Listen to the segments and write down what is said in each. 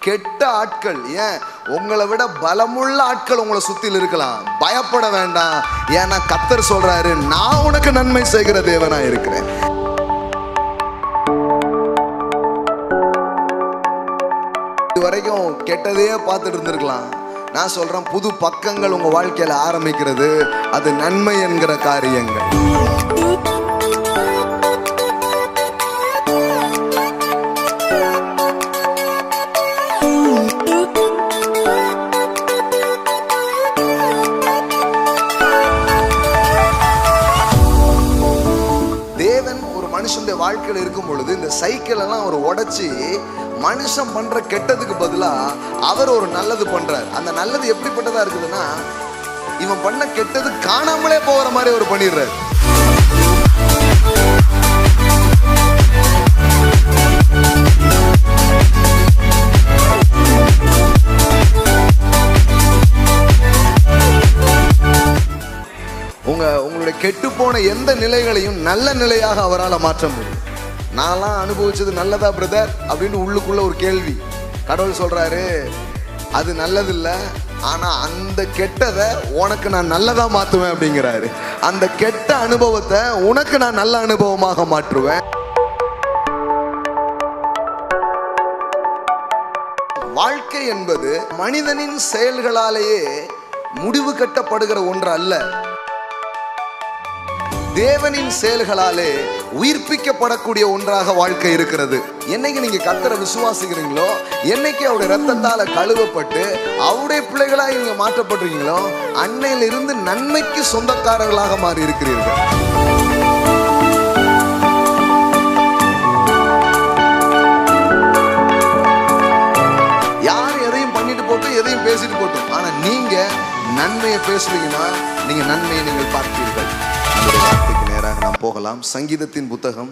கெட்ட ஆட்கள், ஏன் உங்களை விட பலமுள்ள ஆட்கள் உங்களை சுத்தியில் இருக்கலாம், பயப்பட வேண்டாம். ஏன்னா கர்த்தர் சொல்றாரு, நான் உனக்கு நன்மை செய்கிற தேவனா இருக்கிறேன். இதுவரைக்கும் கெட்டதையே பார்த்துட்டு இருந்திருக்கலாம். நான் சொல்றேன், புது பக்கங்கள் உங்க வாழ்க்கையில ஆரம்பிக்கிறது. அது நன்மை என்கிற காரியங்கள். மனுஷனுடைய வாழ்க்கையில் இருக்கும் பொழுது இந்த சைக்கிள் எல்லாம் அவர் உடைச்சி மனுஷன் பண்ற கெட்டதுக்கு பதிலா அவர் ஒரு நல்லது பண்றார். அந்த நல்லது எப்படிப்பட்டதா இருக்குதுன்னா, இவன் பண்ண கெட்டது காணாமலே போகிற மாதிரி அவர் பண்ணிடுறாரு. உங்களுடைய கெட்டு போன எந்த நிலைகளையும் நல்ல நிலையாக அவரால் மாற்ற முடியும். நான்லாம் அனுபவிச்சது நல்லதா பிரதர் அப்படின்னு உள்ளுக்குள்ள ஒரு கேள்வி. கடவுள் சொல்றாரு, அது நல்லதில்லை, ஆனா அந்த கெட்டதை உனக்கு நான் நல்லதா மாற்றுவேன் அப்படிங்கிறாரு. அந்த கெட்ட அனுபவத்தை உனக்கு நான் நல்ல அனுபவமாக மாற்றுவேன். வாழ்க்கை என்பது மனிதனின் செயல்களாலேயே முடிவு கட்டப்படுகிற ஒன்று அல்ல, தேவனின் செயல்களாலே உயிர்ப்பிக்கப்படக்கூடிய ஒன்றாக வாழ்க்கை இருக்கிறது. என்னைக்கு நீங்க கர்த்தரை விசுவாசிக்கிறீங்களோ, என்னைக்கு அவருடைய ரத்தத்தால கழுவப்பட்டு அவருடைய பிள்ளைகளாக நீங்க மாற்றப்படுறீங்களோ, அன்னையிலிருந்து நன்மைக்கு சொந்தக்காரர்களாக மாறி இருக்கிறீர்கள். யார் எதையும் பண்ணிட்டு போட்டும், எதையும் பேசிட்டு போட்டும், ஆனா நீங்க நன்மையை பேசுவீங்கன்னா நீங்க நன்மையை நீங்கள் பார்ப்பீர்கள். வார்த்தைக்கு நேராக நாம் போகலாம். சங்கீதத்தின் புத்தகம்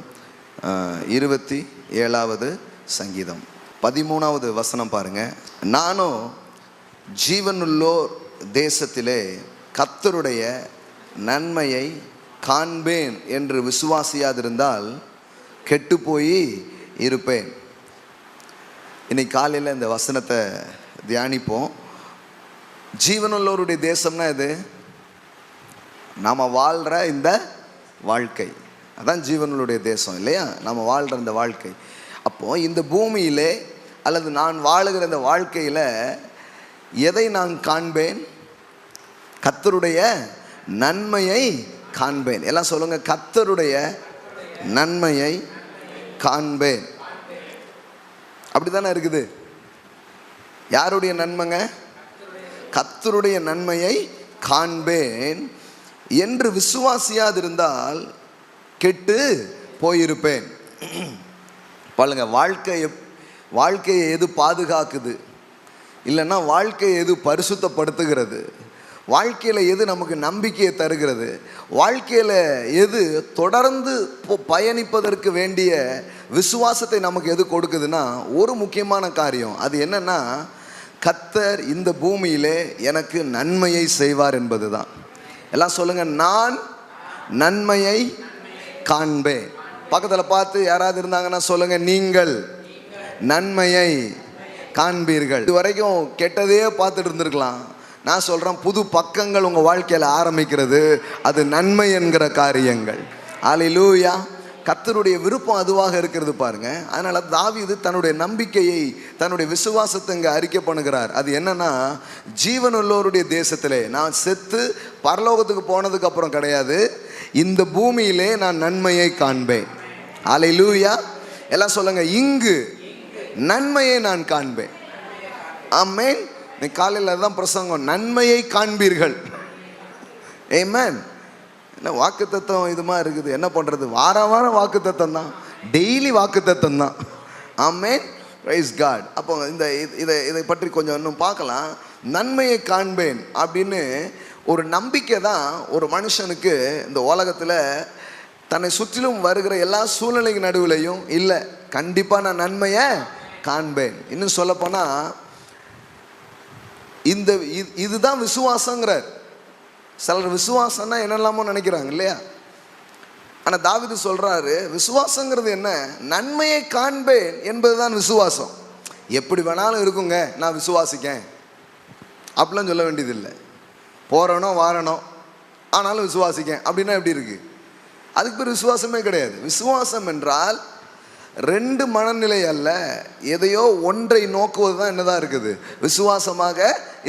27வது சங்கீதம் 13வது வசனம் பாருங்க. நானோ ஜீவனுள்ளோர் தேசத்திலே கர்த்தருடைய நன்மையை காண்பேன் என்று விசுவாசியாதிருந்தால் கெட்டு போய் இருப்பேன். இன்னைக்கு காலையில் இந்த வசனத்தை தியானிப்போம். ஜீவனுள்ளோருடைய தேசம்னா இது நாம் வாழ்கிற இந்த வாழ்க்கை, அதான் ஜீவனுடைய தேசம் இல்லையா? நம்ம வாழ்கிற இந்த வாழ்க்கை. அப்போது இந்த பூமியிலே அல்லது நான் வாழுகிற இந்த வாழ்க்கையில் எதை நான் காண்பேன்? கர்த்தருடைய நன்மையை காண்பேன். எல்லாம் சொல்லுங்க, கர்த்தருடைய நன்மையை காண்பேன். அப்படி தானே இருக்குது. யாருடைய நன்மைங்க? கர்த்தருடைய நன்மையை காண்பேன் என்று விசுவாசியாதிருந்தால் கெட்டு போயிருப்பேன். பாருங்க, வாழ்க்கையை எது பாதுகாக்குது, இல்லைன்னா வாழ்க்கையை எது பரிசுத்தப்படுத்துகிறது, வாழ்க்கையில் எது நமக்கு நம்பிக்கையை தருகிறது, வாழ்க்கையில் எது தொடர்ந்து பயணிப்பதற்கு வேண்டிய விசுவாசத்தை நமக்கு எது கொடுக்குதுன்னா, ஒரு முக்கியமான காரியம். அது என்னன்னா, கர்த்தர் இந்த பூமியிலே எனக்கு நன்மையை செய்வார் என்பது தான். எல்லாம் சொல்லுங்க, நான் நன்மையை காண்பேன். பக்கத்தில் பார்த்து யாராவது இருந்தாங்கன்னா சொல்லுங்க, நீங்கள் நன்மையை காண்பீர்கள். இது வரைக்கும் கெட்டதையே பார்த்துட்டு இருந்திருக்கலாம். நான் சொல்றேன், புது பக்கங்கள் உங்க வாழ்க்கையில் ஆரம்பிக்கிறது. அது நன்மை என்கிற காரியங்கள். அல்லேலூயா. கர்த்தருடைய விருப்பம் அதுவாக இருக்கிறது பாருங்க. அதனால தாவீது தன்னுடைய நம்பிக்கையை, தன்னுடைய விசுவாசத்தை இங்கே அறிக்கை பண்ணுகிறார். அது என்னன்னா, ஜீவனுள்ளோருடைய தேசத்திலே, நான் செத்து பரலோகத்துக்கு போனதுக்கு அப்புறம் கிடையாது, இந்த பூமியிலே நான் நன்மையை காண்பேன். அல்லேலூயா. எல்லாம் சொல்லுங்க, இங்கு நன்மையை நான் காண்பேன். ஆமென். காலையில் தான் பிரசங்கம், நன்மையை காண்பீர்கள். ஆமென். என்ன வாக்கு தத்துவம் இதுமா இருக்குது, என்ன பண்ணுறது? வாரம் வாக்கு தத்துவம் தான், டெய்லி வாக்கு தத்துவம் தான். ஆமென். Praise God. அப்போ இதை பற்றி கொஞ்சம் இன்னும் பார்க்கலாம். நன்மையை காண்பேன் அப்படின்னு ஒரு நம்பிக்கை தான் ஒரு மனுஷனுக்கு இந்த உலகத்தில் தன்னை சுற்றிலும் வருகிற எல்லா சூழ்நிலைக்கு நடுவிலையும், இல்லை கண்டிப்பாக நான் நன்மையை காண்பேன். இன்னும் சொல்லப்போனால் இதுதான் விசுவாசங்கிறார். சிலர் விசுவாசம்னா என்னெல்லாமோ நினைக்கிறாங்க இல்லையா? ஆனால் தாவீது சொல்றாரு, விசுவாசங்கிறது என்ன? நன்மையை காண்பேன் என்பதுதான் விசுவாசம். எப்படி வேணாலும் இருக்குங்க, நான் விசுவாசிக்கேன் அப்படிலாம் சொல்ல வேண்டியதில்லை. போகிறனோ வாரனோ ஆனாலும் விசுவாசிக்கேன் அப்படின்னா எப்படி இருக்கு? அதுக்கு பேர் விசுவாசமே கிடையாது. விசுவாசம் என்றால் ரெண்டு மனநிலை அல்ல, எதையோ ஒன்றை நோக்குவது தான் என்னதான் இருக்குது, விசுவாசமாக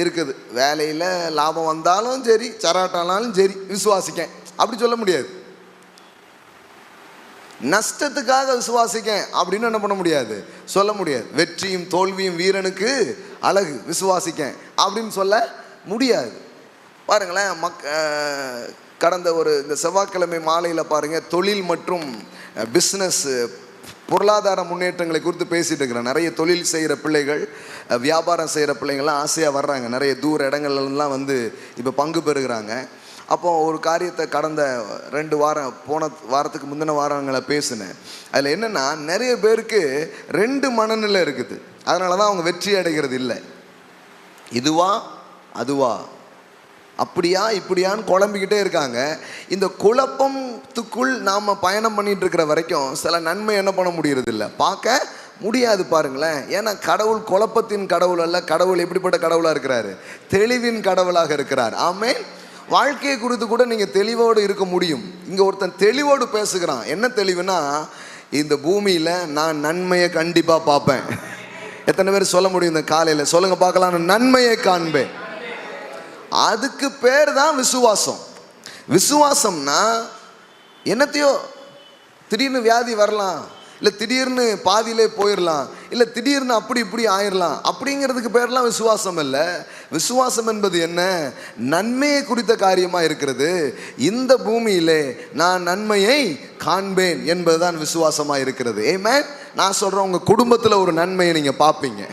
இருக்குது. வேலையில் லாபம் வந்தாலும் சரி, சராட்டானாலும் சரி, விசுவாசிக்கேன் அப்படி சொல்ல முடியாது. நஷ்டத்துக்காக விசுவாசிக்கேன் அப்படின்னு என்ன பண்ண முடியாது, சொல்ல முடியாது. வெற்றியும் தோல்வியும் வீரனுக்கு அழகு, விசுவாசிக்கேன் அப்படின்னு சொல்ல முடியாது. பாருங்களேன், கடந்த இந்த செவ்வாய்க்கிழமை மாலையில் பாருங்கள், தொழில் மற்றும் பிஸ்னஸ் பொருளாதார முன்னேற்றங்களை குறித்து பேசிகிட்டு இருக்கிறேன். நிறைய தொழில் செய்கிற பிள்ளைகள், வியாபாரம் செய்கிற பிள்ளைங்கள்லாம் ஆசையாக வர்றாங்க. நிறைய தூர இடங்கள்லாம் இப்போ பங்கு பெறுகிறாங்க. அப்போ ஒரு காரியத்தை கடந்த 2 வாரம், போன வாரத்துக்கு முந்தின வாரங்களை பேசினேன். அதில் என்னென்னா, நிறைய பேருக்கு 2 மனநிலை இருக்குது. அதனால தான் அவங்க வெற்றி அடைகிறது இல்லை. இதுவா அதுவா, அப்படியா இப்படியான்னு குழம்பிக்கிட்டே இருக்காங்க. இந்த குழப்பத்துக்குள் நாம் பயணம் பண்ணிட்டு இருக்கிற வரைக்கும் சில நன்மை என்ன பண்ண முடியறதில்லை, பார்க்க முடியாது. பாருங்களேன், ஏன்னா கடவுள் குழப்பத்தின் கடவுள் அல்ல. கடவுள் எப்படிப்பட்ட கடவுளாக இருக்கிறாரு, தெளிவின் கடவுளாக இருக்கிறார். ஆமென். வாழ்க்கையை குறித்து கூட நீங்கள் தெளிவோடு இருக்க முடியும். இங்கே ஒருத்தன் தெளிவோடு பேசுகிறான். என்ன தெளிவுனா, இந்த பூமியில் நான் நன்மையை கண்டிப்பாக பார்ப்பேன். எத்தனை பேர் சொல்ல முடியும் இந்த காலையில்? சொல்லுங்க பார்க்கலாம், நான் நன்மையை காண்பேன். அதுக்கு பேர் தான் விசுவாசம். விசுவாசம்னா என்னத்தையோ, திடீர்னு வியாதி வரலாம், இல்லை திடீர்னு பாதியிலே போயிடலாம், இல்லை திடீர்னு அப்படி இப்படி ஆயிடலாம், அப்படிங்கிறதுக்கு பேர்லாம் விசுவாசம் இல்லை. விசுவாசம் என்பது என்ன, நன்மையை குறித்த காரியமாக இருக்கிறது. இந்த பூமியிலே நான் நன்மையை காண்பேன் என்பதுதான் விசுவாசமாக இருக்கிறது. ஆமென். நான் சொல்கிறேன், உங்கள் குடும்பத்தில் ஒரு நன்மையை நீங்கள் பார்ப்பீங்க.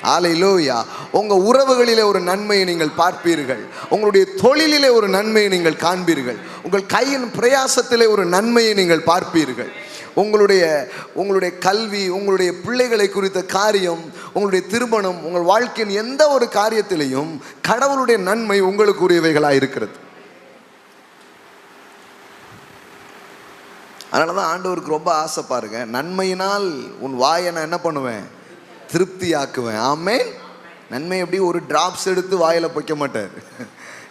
ஹல்லேலூயா. உங்கள் உறவுகளிலே ஒரு நன்மையை நீங்கள் பார்ப்பீர்கள். உங்களுடைய தொழிலிலே ஒரு நன்மையை நீங்கள் காண்பீர்கள். உங்கள் கையின் பிரயாசத்திலே ஒரு நன்மையை நீங்கள் பார்ப்பீர்கள். உங்களுடைய கல்வி, உங்களுடைய பிள்ளைகளை குறித்த காரியம், உங்களுடைய திருமணம், உங்கள் வாழ்க்கையின் எந்த ஒரு காரியத்திலையும் கடவுளுடைய நன்மை உங்களுக்குரியவைகளாக இருக்கிறது. அதனால தான் ஆண்டவருக்கு ரொம்ப ஆசை. பாருங்க, நன்மையினால் உன் வாயை நான் என்ன பண்ணுவேன், திருப்தி ஆக்குவேன். ஆமென். நன்மை எப்படி ஒரு டிராப்ஸ் எடுத்து வாயில் வைக்க மாட்டார்.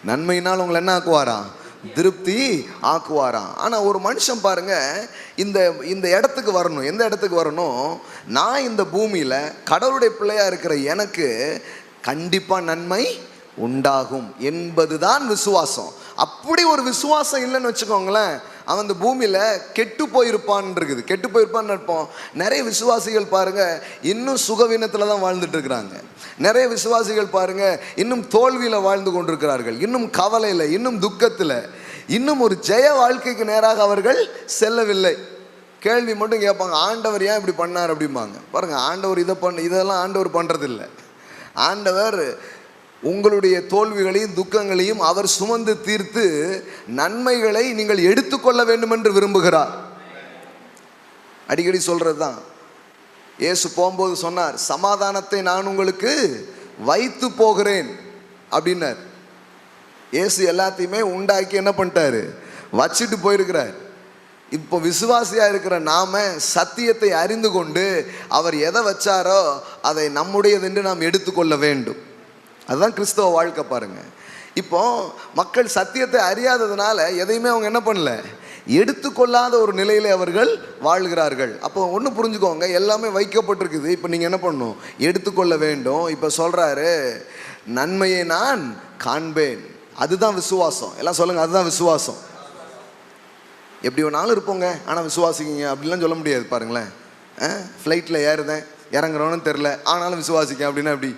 நன்மையினால் உங்களை என்ன ஆக்குவாராம், திருப்தி ஆக்குவாராம். ஆனால் ஒரு மனுஷன் பாருங்க, இந்த இடத்துக்கு வரணும். எந்த இடத்துக்கு வரணும், நான் இந்த பூமியில் கடவுளுடைய பிள்ளையாக இருக்கிற எனக்கு கண்டிப்பாக நன்மை உண்டாகும் என்பதுதான் விசுவாசம். அப்படி ஒரு விசுவாசம் இல்லைன்னு வச்சுக்கோங்களேன், அவன் இந்த பூமியில் கெட்டு போயிருப்பான் இருக்குது. கெட்டு போயிருப்பான்னு இருப்போம். நிறைய விசுவாசிகள் பாருங்க, இன்னும் சுகவீனத்தில் தான் வாழ்ந்துட்டு இருக்கிறாங்க. நிறைய விசுவாசிகள் பாருங்க, இன்னும் தோல்வியில் வாழ்ந்து கொண்டிருக்கிறார்கள், இன்னும் கவலையில், இன்னும் துக்கத்தில், இன்னும் ஒரு ஜெய வாழ்க்கைக்கு நேராக அவர்கள் செல்லவில்லை. கேள்வி மட்டும் கேட்பாங்க, ஆண்டவர் ஏன் இப்படி பண்ணார் அப்படிம்பாங்க. பாருங்க, ஆண்டவர் இதெல்லாம் ஆண்டவர் பண்ணுறதில்லை. ஆண்டவர் உங்களுடைய தோல்விகளையும் துக்கங்களையும் அவர் சுமந்து தீர்த்து நன்மைகளை நீங்கள் எடுத்துக்கொள்ள வேண்டும் என்று விரும்புகிறார். அடிக்கடி சொல்றது தான். இயேசு போகும்போது சொன்னார், சமாதானத்தை நான் உங்களுக்கு வைத்து போகிறேன் அப்படின்னார். இயேசு எல்லாத்தையுமே உண்டாக்கி என்ன பண்ணிட்டாரு, வச்சுட்டு போயிருக்கிறார். இப்போ விசுவாசியாக இருக்கிற நாம சத்தியத்தை அறிந்து கொண்டு அவர் எதை வச்சாரோ அதை நம்முடையது என்று நாம் எடுத்துக்கொள்ள வேண்டும். அதுதான் கிறிஸ்தவ வாழ்க்கை. பாருங்க, இப்போ மக்கள் சத்தியத்தை அறியாததுனால எதையுமே அவங்க என்ன பண்ணல, எடுத்துக்கொள்ளாத ஒரு நிலையில அவர்கள் வாழ்கிறார்கள். அப்போ ஒன்று புரிஞ்சுக்கோங்க, எல்லாமே வைக்கப்பட்டிருக்குது. இப்போ நீங்கள் என்ன பண்ணணும், எடுத்துக்கொள்ள வேண்டும். இப்போ சொல்றாரு, நன்மையை நான் காண்பேன். அதுதான் விசுவாசம். எல்லாம் சொல்லுங்க, அதுதான் விசுவாசம். எப்படி வேணாலும் இருப்போங்க, ஆனால் விசுவாசிக்கிங்க அப்படிலாம் சொல்ல முடியாது. பாருங்களேன், ஃப்ளைட்டில் ஏறுதேன், இறங்குறோன்னு தெரில, ஆனாலும் விசுவாசிக்கேன் அப்படின்னா எப்படி?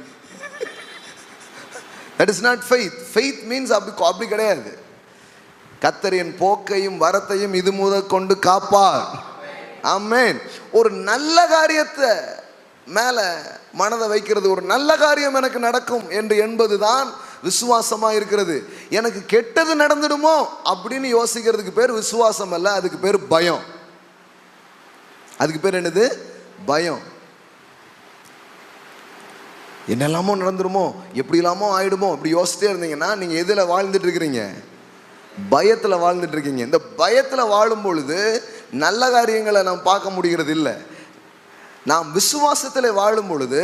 That is not faith. Faith means அப்படி கிடையாது. கர்த்தர் என் போக்கையும் வரத்தையும் இது முதல் கொண்டு காப்பார். ஆமென். ஒரு நல்ல காரியத்தை மேல மனதை வைக்கிறது, ஒரு நல்ல காரியம் எனக்கு நடக்கும் என்று என்பதுதான் விசுவாசமா இருக்கிறது. எனக்கு கெட்டது நடந்துடுமோ அப்படின்னு யோசிக்கிறதுக்கு பேர் விசுவாசம் அல்ல, அதுக்கு பேர் பயம். அதுக்கு பேர் என்னது, பயம். என்னெல்லாமோ நடந்துருமோ, எப்படி இல்லாமோ ஆயிடுமோ, இப்படி யோசிச்சிட்டே இருந்தீங்கன்னா நீங்க எதுல வாழ்ந்துட்டு இருக்கிறீங்க, பயத்துல வாழ்ந்துட்டு இருக்கீங்க. இந்த பயத்துல வாழும் பொழுது நல்ல காரியங்களை நாம் பார்க்க முடிகிறது இல்லை. நாம் விசுவாசத்தில் வாழும் பொழுது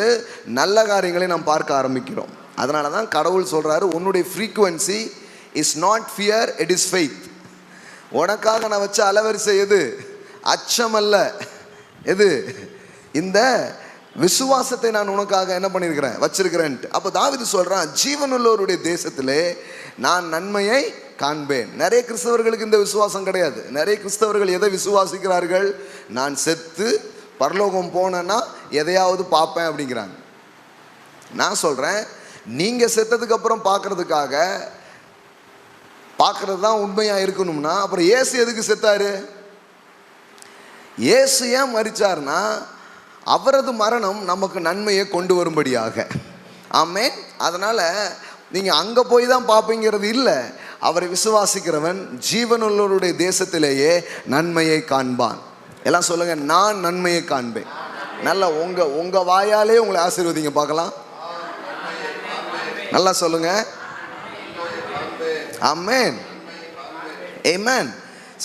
நல்ல காரியங்களை நாம் பார்க்க ஆரம்பிக்கிறோம். அதனால தான் கடவுள் சொல்கிறாரு, உன்னுடைய frequency is not fear, it is faith. உனக்காக நான் வச்ச அலவரிசை எது? அச்சம் அல்ல. எது? இந்த விசுவாசத்தை நான் உனக்காக என்ன பண்ணியிருக்கிறேன், வச்சிருக்கிறேன். அப்போ தாவீது சொல்கிறான், ஜீவனுள்ளவருடைய தேசத்திலே நான் நன்மையை காண்பேன். நிறைய கிறிஸ்தவர்களுக்கு இந்த விசுவாசம் கிடையாது. நிறைய கிறிஸ்தவர்கள் எதை விசுவாசிக்கிறார்கள்? நான் செத்து பரலோகம் போனேன்னா எதையாவது பார்ப்பேன் அப்படிங்கிறாங்க. நான் சொல்கிறேன், நீங்கள் செத்ததுக்கு அப்புறம் பார்க்கறது தான் உண்மையாக இருக்கணும்னா அப்புறம் இயேசு எதுக்கு செத்தாரு? இயேசு ஏன் மரிச்சார்னா அவரது மரணம் நமக்கு நன்மையை கொண்டு வரும்படியாக. ஆமென். அதனால் நீங்கள் அங்கே போய் தான் பார்ப்பீங்கிறது இல்லை. அவரை விசுவாசிக்கிறவன் ஜீவனுள்ளவருடைய தேசத்திலேயே நன்மையை காண்பான். எல்லாம் சொல்லுங்க, நான் நன்மையை காண்பேன். நல்லா உங்க வாயாலே உங்களை ஆசீர்வதிங்க பார்க்கலாம். நல்லா சொல்லுங்க, ஆமென், ஆமென்.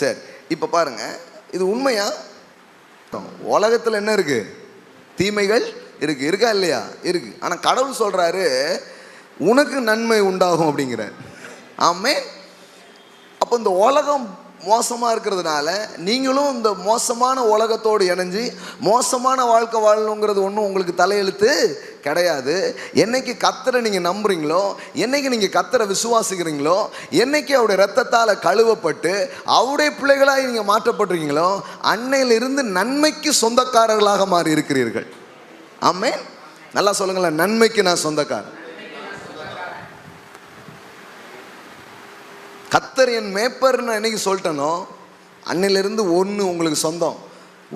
சரி, இப்போ பாருங்க, இது உண்மையா? உலகத்தில் என்ன இருக்கு? தீமைகள் இருக்கு, இருக்கா இல்லையா? இருக்கு. ஆனால் கடவுள் சொல்றாரு உனக்கு நன்மை உண்டாகும் அப்படிங்கிறார். ஆமென். அப்போ இந்த உலகம் மோசமாக இருக்கிறதுனால நீங்களும் இந்த மோசமான உலகத்தோடு இணைஞ்சு மோசமான வாழ்க்கை வாழணுங்கிறது ஒன்றும் உங்களுக்கு தலையெழுத்து கிடையாது. என்னைக்கு கர்த்தரை நீங்கள் நம்புறீங்களோ, என்னைக்கு நீங்கள் கர்த்தரை விசுவாசிக்கிறீங்களோ, என்னைக்கு அவருடைய இரத்தத்தால் கழுவப்பட்டு அவருடைய பிள்ளைகளாக நீங்கள் மாற்றப்படுறீங்களோ, அன்னையிலிருந்து நன்மைக்கு சொந்தக்காரர்களாக மாறி இருக்கிறீர்கள். ஆமென். நல்லா சொல்லுங்களேன், நன்மைக்கு நான் சொந்தக்காரன். கர்த்தர் என் மேய்ப்பர்னு என்னைக்கு சொல்லிட்டனோ அன்னிலிருந்து ஒன்று உங்களுக்கு சொந்தம்.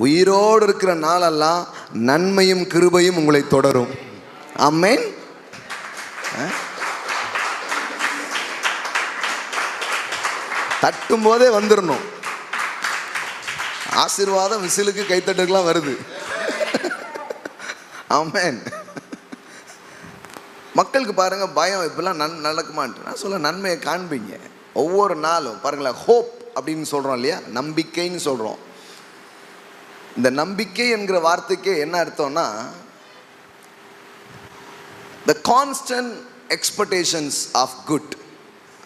உயிரோடு இருக்கிற நாளெல்லாம் நன்மையும் கிருபையும் உங்களை தொடரும். ஆமென். தட்டும் போதே வந்துடணும். ஆசீர்வாதம் விசிலுக்கு கைத்தட்டுக்கெல்லாம் வருது. ஆமென். மக்களுக்கு பாருங்க பயம், இப்பெல்லாம் நடக்குமான்ட்டு. நான் சொல்ல, நன்மையை காண்பீங்க ஒவ்வொரு நாளும். பாருங்களேன், ஹோப் அப்படின்னு சொல்கிறோம் இல்லையா, நம்பிக்கைன்னு சொல்கிறோம். இந்த நம்பிக்கை என்கிற வார்த்தைக்கு என்ன அர்த்தம்னா, the constant expectations of good.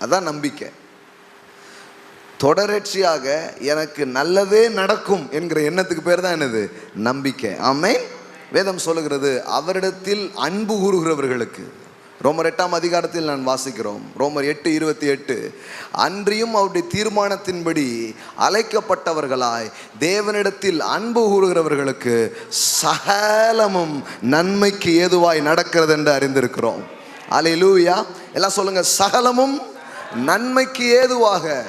அதான் நம்பிக்கை. தொடர்ச்சியாக எனக்கு நல்லதே நடக்கும் என்கிற எண்ணத்துக்கு பேர் தான் என்னது? நம்பிக்கை. ஆமென். வேதம் சொல்லுகிறது, அவரிடத்தில் அன்பு கூறுகிறவர்களுக்கு. ரோமர் 8ஆம் அதிகாரத்தில் நான் வாசிக்கிறோம், ரோமர் 8:28, அன்றியும் அவருடைய தீர்மானத்தின்படி அழைக்கப்பட்டவர்களாய் தேவனிடத்தில் அன்பு கூறுகிறவர்களுக்கு சகலமும் நன்மைக்கு ஏதுவாய் நடக்கிறது என்று அறிந்திருக்கிறோம். அல்லேலூயா. எல்லாம் சொல்லுங்க, சகலமும் நன்மைக்கு ஏதுவாக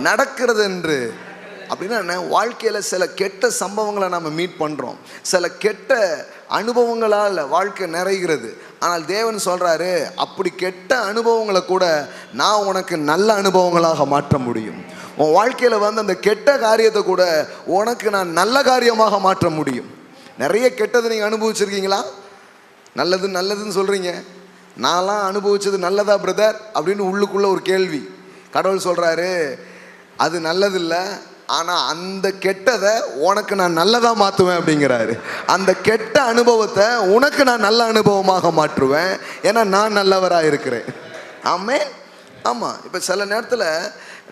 நடக்கிறது என்று. அப்படின்னா என்ன? வாழ்க்கையில் சில கெட்ட சம்பவங்களை நம்ம மீட் பண்ணுறோம், சில கெட்ட அனுபவங்களால் வாழ்க்கை நிறைகிறது. ஆனால் தேவன் சொல்கிறாரு, அப்படி கெட்ட அனுபவங்களை கூட நான் உனக்கு நல்ல அனுபவங்களாக மாற்ற முடியும். உன் வாழ்க்கையில் வந்து அந்த கெட்ட காரியத்தை கூட உனக்கு நான் நல்ல காரியமாக மாற்ற முடியும். நிறைய கெட்டதை நீங்கள் அனுபவிச்சிருக்கீங்களா? நல்லதுன்னு சொல்கிறீங்க. நான்லாம் அனுபவிச்சது நல்லதா பிரதர் அப்படின்னு உள்ளுக்குள்ளே ஒரு கேள்வி. கடவுள் சொல்கிறாரு, அது நல்லதில்லை, ஆனால் அந்த கெட்டதை உனக்கு நான் நல்லதாக மாற்றுவேன் அப்படிங்கிறாரு. அந்த கெட்ட அனுபவத்தை உனக்கு நான் நல்ல அனுபவமாக மாற்றுவேன், ஏன்னா நான் நல்லவராக இருக்கிறேன். ஆமென். ஆமாம். இப்போ சில நேரத்தில்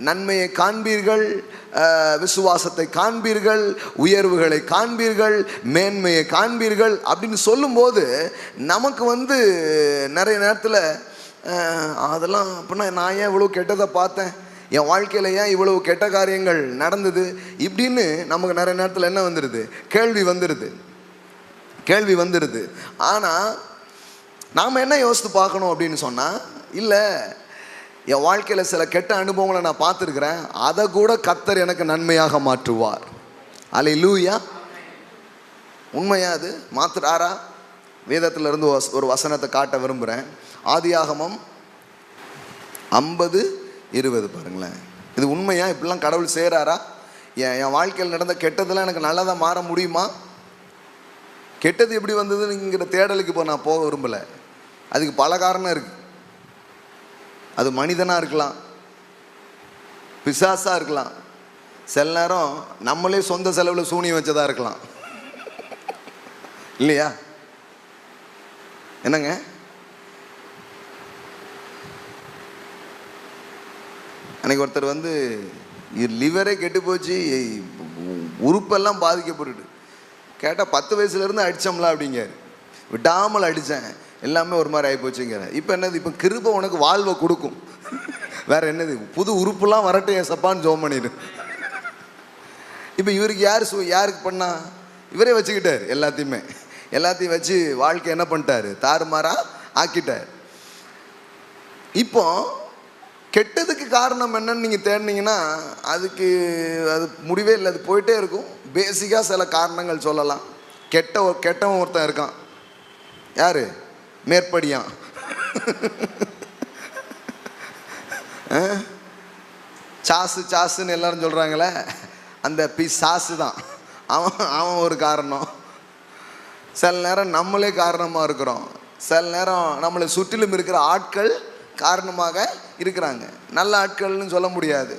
நன்மையை காண்பீர்கள், விசுவாசத்தை காண்பீர்கள், உயர்வுகளை காண்பீர்கள், மேன்மையை காண்பீர்கள் அப்படின்னு சொல்லும்போது நமக்கு வந்து நிறைய நேரத்தில் அதெல்லாம் அப்படின்னா நான் ஏன் இவ்வளோ கெட்டதை பார்த்தேன், என் வாழ்க்கையில் ஏன் இவ்வளவு கெட்ட காரியங்கள் நடந்தது இப்படின்னு நமக்கு நிறைய நேரத்தில் என்ன வந்துடுது? கேள்வி வந்துடுது. ஆனால் நாம் என்ன யோசித்து பார்க்கணும் அப்படின்னு சொன்னால், இல்லை, என் வாழ்க்கையில் சில கெட்ட அனுபவங்களை நான் பார்த்துருக்குறேன், அதை கூட கர்த்தர் எனக்கு நன்மையாக மாற்றுவார். அல்லேலூயா. உண்மையா? அது மாற்றுறாரா? வேதத்திலிருந்து ஒரு வசனத்தை காட்ட விரும்புகிறேன். ஆதியாகமம் 50:20 பாருங்களேன். இது உண்மையா? இப்படிலாம் கடவுள் செய்கிறாரா? என் வாழ்க்கையில் நடந்த கெட்டதெல்லாம் எனக்கு நல்லதாக மாற முடியுமா? கெட்டது எப்படி வந்ததுங்கிற தேடலுக்கு இப்போ நான் போக விரும்பலை. அதுக்கு பல காரணம் இருக்குது. அது மனிதனாக இருக்கலாம், பிசாசாக இருக்கலாம், சில நேரம் நம்மளே சொந்த செலவில் சூனியம் வச்சதாக இருக்கலாம். இல்லையா? என்னங்க? அன்னைக்கு ஒருத்தர் வந்து லிவரே கெட்டு போச்சு, உறுப்பெல்லாம் பாதிக்கப்பட்டு கேட்டால் 10 வயசுலேருந்து அடித்தோம்ல அப்படிங்காரு. விடாமல் அடித்தேன், எல்லாமே ஒரு மாதிரி ஆகிப்போச்சுங்கிற. இப்போ என்னது? இப்போ கிருபை உனக்கு வாழ்வை கொடுக்கும். வேற என்னது? புது உறுப்புலாம் வரட்டும் ஏசப்பான்னு ஜோம் பண்ணிடு. இப்போ இவருக்கு யாருக்கு பண்ணா? இவரே வச்சுக்கிட்டார் எல்லாத்தையும் வச்சு வாழ்க்கை என்ன பண்ணிட்டாரு? தாறுமாறா ஆக்கிட்டார். இப்போ கெட்டதுக்கு காரணம் என்னன்னு நீங்கள் தேடினீங்கன்னா அது முடிவே இல்லை, அது போயிட்டே இருக்கும். பேசிக்காக சில காரணங்கள் சொல்லலாம். கெட்டவன் ஒருத்தன் இருக்கான். யாரு? மேற்படியான். சாசுன்னு எல்லாரும் சொல்கிறாங்களே, அந்த சாசு தான் அவன் ஒரு காரணம். சில நேரம் நம்மளே காரணமாக இருக்கிறோம். சில நேரம் நம்மளை சுற்றிலும் இருக்கிற ஆட்கள் காரணமாக இருக்கிறாங்க. நல்ல ஆட்கள்னு சொல்ல முடியாது.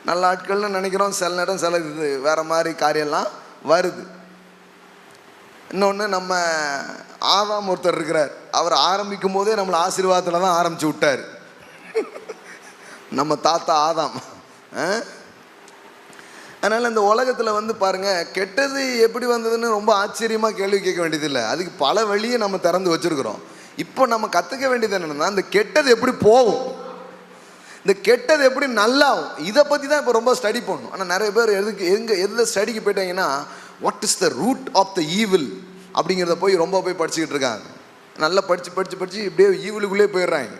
நல்ல ஆட்கள்னு நினைக்கிறோம், சில நேரம் சில இது வேறு மாதிரி காரியம்லாம் வருது. இன்னொன்று, நம்ம ஆதாம் ஒருத்தர் இருக்கிறார். அவர் ஆரம்பிக்கும் போதே நம்மளை ஆசீர்வாதத்தில் தான் ஆரம்பித்து விட்டார். நம்ம தாத்தா ஆதாம். அதனால் இந்த உலகத்தில் வந்து பாருங்கள், கெட்டது எப்படி வந்ததுன்னு ரொம்ப ஆச்சரியமாக கேள்வி கேட்க வேண்டியதில்லை. அதுக்கு பல வழியை நம்ம திறந்து வச்சுருக்குறோம். இப்போ நம்ம கற்றுக்க வேண்டியது என்னென்னா, இந்த கெட்டது எப்படி போகும், இந்த கெட்டது எப்படி நல்லாகும், இதை பற்றி தான் இப்போ ரொம்ப ஸ்டடி பண்ணணும். ஆனால் நிறைய பேர் எந்த ஸ்டடிக்கு போயிட்டாங்கன்னா, what is the root of the evil அப்படிங்கிறத ரொம்ப படிச்சுக்கிட்டு இருக்காங்க. நல்லா படித்து இப்படியே ஈவிலுக்குள்ளே போயிடுறாங்க.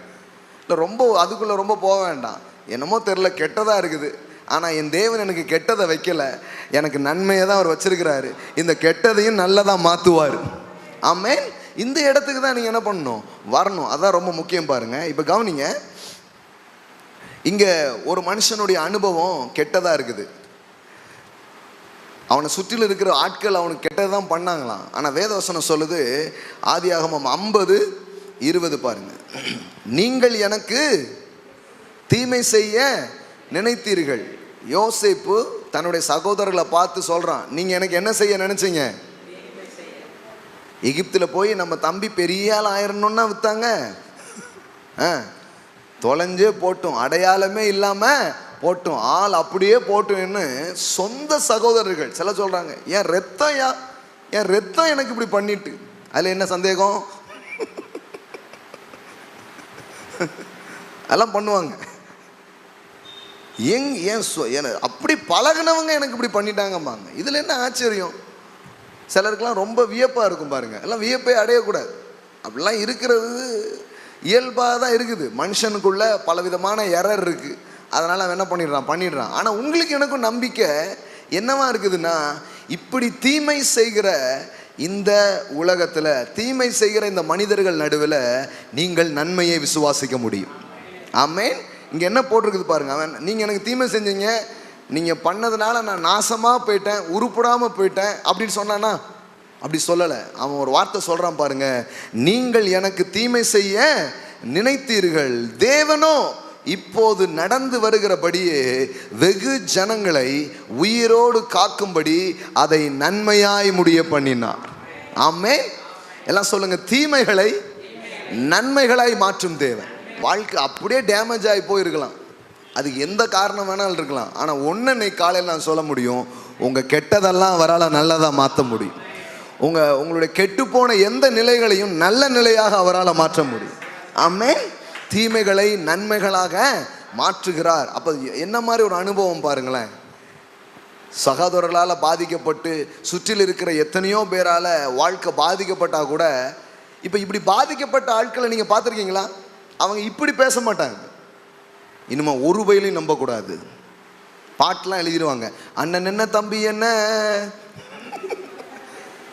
இல்லை, அதுக்குள்ளே ரொம்ப போக வேண்டாம். என்னமோ தெரில, கெட்டதாக இருக்குது. ஆனால் என் தேவன் எனக்கு கெட்டதை வைக்கலை, எனக்கு நன்மையை தான் அவர் வச்சிருக்கிறாரு. இந்த கெட்டதையும் நல்லதாக மாற்றுவார். ஆமென். இந்த இடத்துக்கு தான் நீங்கள் என்ன பண்ணணும்? வரணும். அதான் ரொம்ப முக்கியம். பாருங்கள், இப்போ கவனிங்க. இங்கே ஒரு மனுஷனுடைய அனுபவம் கெட்டதாக இருக்குது. அவனை சுற்றிலும் இருக்கிற ஆட்கள் அவனுக்கு கெட்டது தான் பண்ணாங்களாம். ஆனால் வேதவசனம் சொல்லுது, ஆதியாகமம் 50:20 பாருங்க. நீங்கள் எனக்கு தீமை செய்ய நினைத்தீர்கள். யோசேப்பு தன்னுடைய சகோதரர்களை பார்த்து சொல்றான், நீங்க எனக்கு என்ன செய்ய நினைச்சீங்க? எகிப்தில் போய் நம்ம தம்பி பெரிய ஆள் ஆயிரணும்னா வித்தாங்க. தொலைஞ்சே போட்டும், அடையாளமே இல்லாம போட்டும், ஆள் அப்படியே போட்டுன்னு சொந்த சகோதரர்கள் சில சொல்றாங்க, என் ரத்தம் எனக்கு இப்படி பண்ணிட்டு. அதுல என்ன சந்தேகம்? எல்லாம் பண்ணுவாங்க. அப்படி பழகினவங்க எனக்கு இப்படி பண்ணிட்டாங்கம்பாங்க. இதுல என்ன ஆச்சரியம்? சிலருக்கெல்லாம் ரொம்ப வியப்பா இருக்கும். பாருங்க, எல்லாம் வியப்பே அடையக்கூடாது. அப்படிலாம் இருக்கிறது இயல்பாக தான் இருக்குது. மனுஷனுக்குள்ள பலவிதமான எரர் இருக்கு. அதனால அவன் என்ன பண்ணிடுறான். ஆனால் உங்களுக்கு எனக்கும் நம்பிக்கை என்னவா இருக்குதுன்னா, இப்படி தீமை செய்கிற இந்த உலகத்தில், தீமை செய்கிற இந்த மனிதர்கள் நடுவில் நீங்கள் நன்மையை விசுவாசிக்க முடியும். ஆமென். இங்கே என்ன போட்டிருக்குது பாருங்க. அவன், நீங்கள் எனக்கு தீமை செஞ்சீங்க, நீங்கள் பண்ணதுனால நான் நாசமாக போயிட்டேன், உருப்படாமல் போயிட்டேன் அப்படின்னு சொன்னானா? அப்படி சொல்லலை. அவன் ஒரு வார்த்தை சொல்கிறான் பாருங்க, நீங்கள் எனக்கு தீமை செய்ய நினைத்தீர்கள், தேவனோ இப்போது நடந்து வருகிறபடியே வெகு ஜனங்களை உயிரோடு காக்கும்படி அதை நன்மையாய் முடிய பண்ணினார். ஆமென். எல்லாம் சொல்லுங்க, தீமைகளை நன்மைகளாய் மாற்றும் தேவன். வாழ்க்கை அப்படியே டேமேஜ் ஆகி போயிருக்கலாம், அதுக்கு எந்த காரணம் வேணாலும் இருக்கலாம். ஆனால் ஒன்று இன்னைக்கு காலையில் நான் சொல்ல முடியும், உங்கள் கெட்டதெல்லாம் அவரால் நல்லதாக மாற்ற முடியும். உங்களுடைய கெட்டுப்போன எந்த நிலைகளையும் நல்ல நிலையாக அவரால் மாற்ற முடியும். ஆமென். தீமைகளை நன்மைகளாக மாற்றுகிறார். அப்போ என்ன மாதிரி ஒரு அனுபவம் பாருங்களேன். சகோதரர்களால் பாதிக்கப்பட்டு சுற்றில் இருக்கிற எத்தனையோ பேரால் வாழ்க்கை பாதிக்கப்பட்டா கூட, இப்போ இப்படி பாதிக்கப்பட்ட ஆட்களை நீங்கள் பார்த்துருக்கீங்களா? அவங்க இப்படி பேச மாட்டாங்க. இனிமே ஒரு வயலையும் நம்பக்கூடாது. பாட்டெலாம் எழுதிடுவாங்க, அண்ணன் என்ன தம்பி என்ன.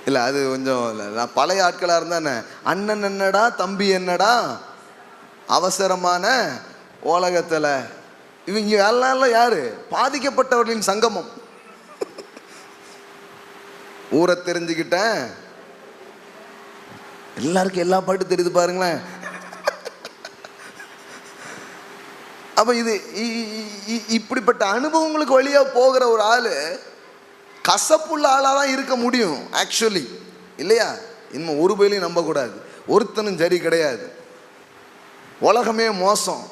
இல்லை, அது கொஞ்சம் இல்லை, நான் பழைய ஆட்களாக இருந்தானே, அண்ணன் என்னடா தம்பி என்னடா அவசரமான உலகத்தில். இவங்க எல்லாம் யாரு? பாதிக்கப்பட்டவர்களின் சங்கமம். ஊரை தெரிஞ்சுக்கிட்டேன், எல்லாருக்கும் எல்லா பாட்டு தெரியுது பாருங்களேன். அப்ப இது இப்படிப்பட்ட அனுபவங்களுக்கு வழியா போகிற ஒரு ஆளு கசப்புள்ள ஆளாக தான் இருக்க முடியும் ஆக்சுவலி, இல்லையா? இன்னும் ஒரு பயிலையும் நம்பக்கூடாது, ஒருத்தனும் சரி கிடையாது, உலகமே மோசம்,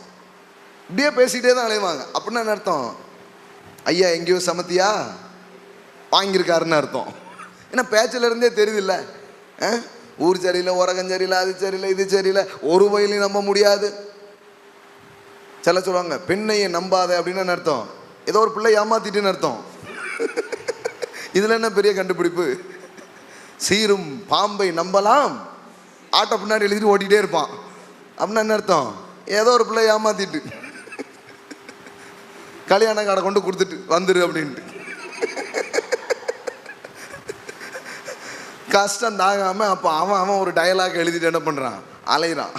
இப்படியே பேசிக்கிட்டே தான் அலைவாங்க. அப்படின்னா என்ன அர்த்தம்? ஐயா எங்கேயோ சமத்தியா வாங்கியிருக்காருன்னு அர்த்தம். ஏன்னா பேச்சில் இருந்தே தெரியுது இல்லை, ஊர் சரியில்லை, உரகம் சரியில்லை, அது சரியில்லை, இது சரியில்லை, ஒரு வயலையும் நம்ப முடியாது. சில சொல்லுவாங்க பெண்ணையை நம்பாத அப்படின்னு அர்த்தம், ஏதோ ஒரு பிள்ளை ஏமாத்திட்டுன்னு அர்த்தம். இதில் என்ன பெரிய கண்டுபிடிப்பு? சீரும் பாம்பை நம்பலாம், ஆட்டோ பின்னாடி எழுதிட்டு ஓட்டிகிட்டே இருப்பான் அப்படின்னா என்ன அர்த்தம்? ஏதோ ஒரு பிள்ளை ஏமாத்திட்டு கல்யாண கார்டை கொண்டு கொடுத்துட்டு வந்துரு அப்படின்ட்டு கஷ்டம் தாங்காமல் அப்போ அவன் ஒரு டயலாக் எழுதிட்டு என்ன பண்ணுறான், அலைகிறான்.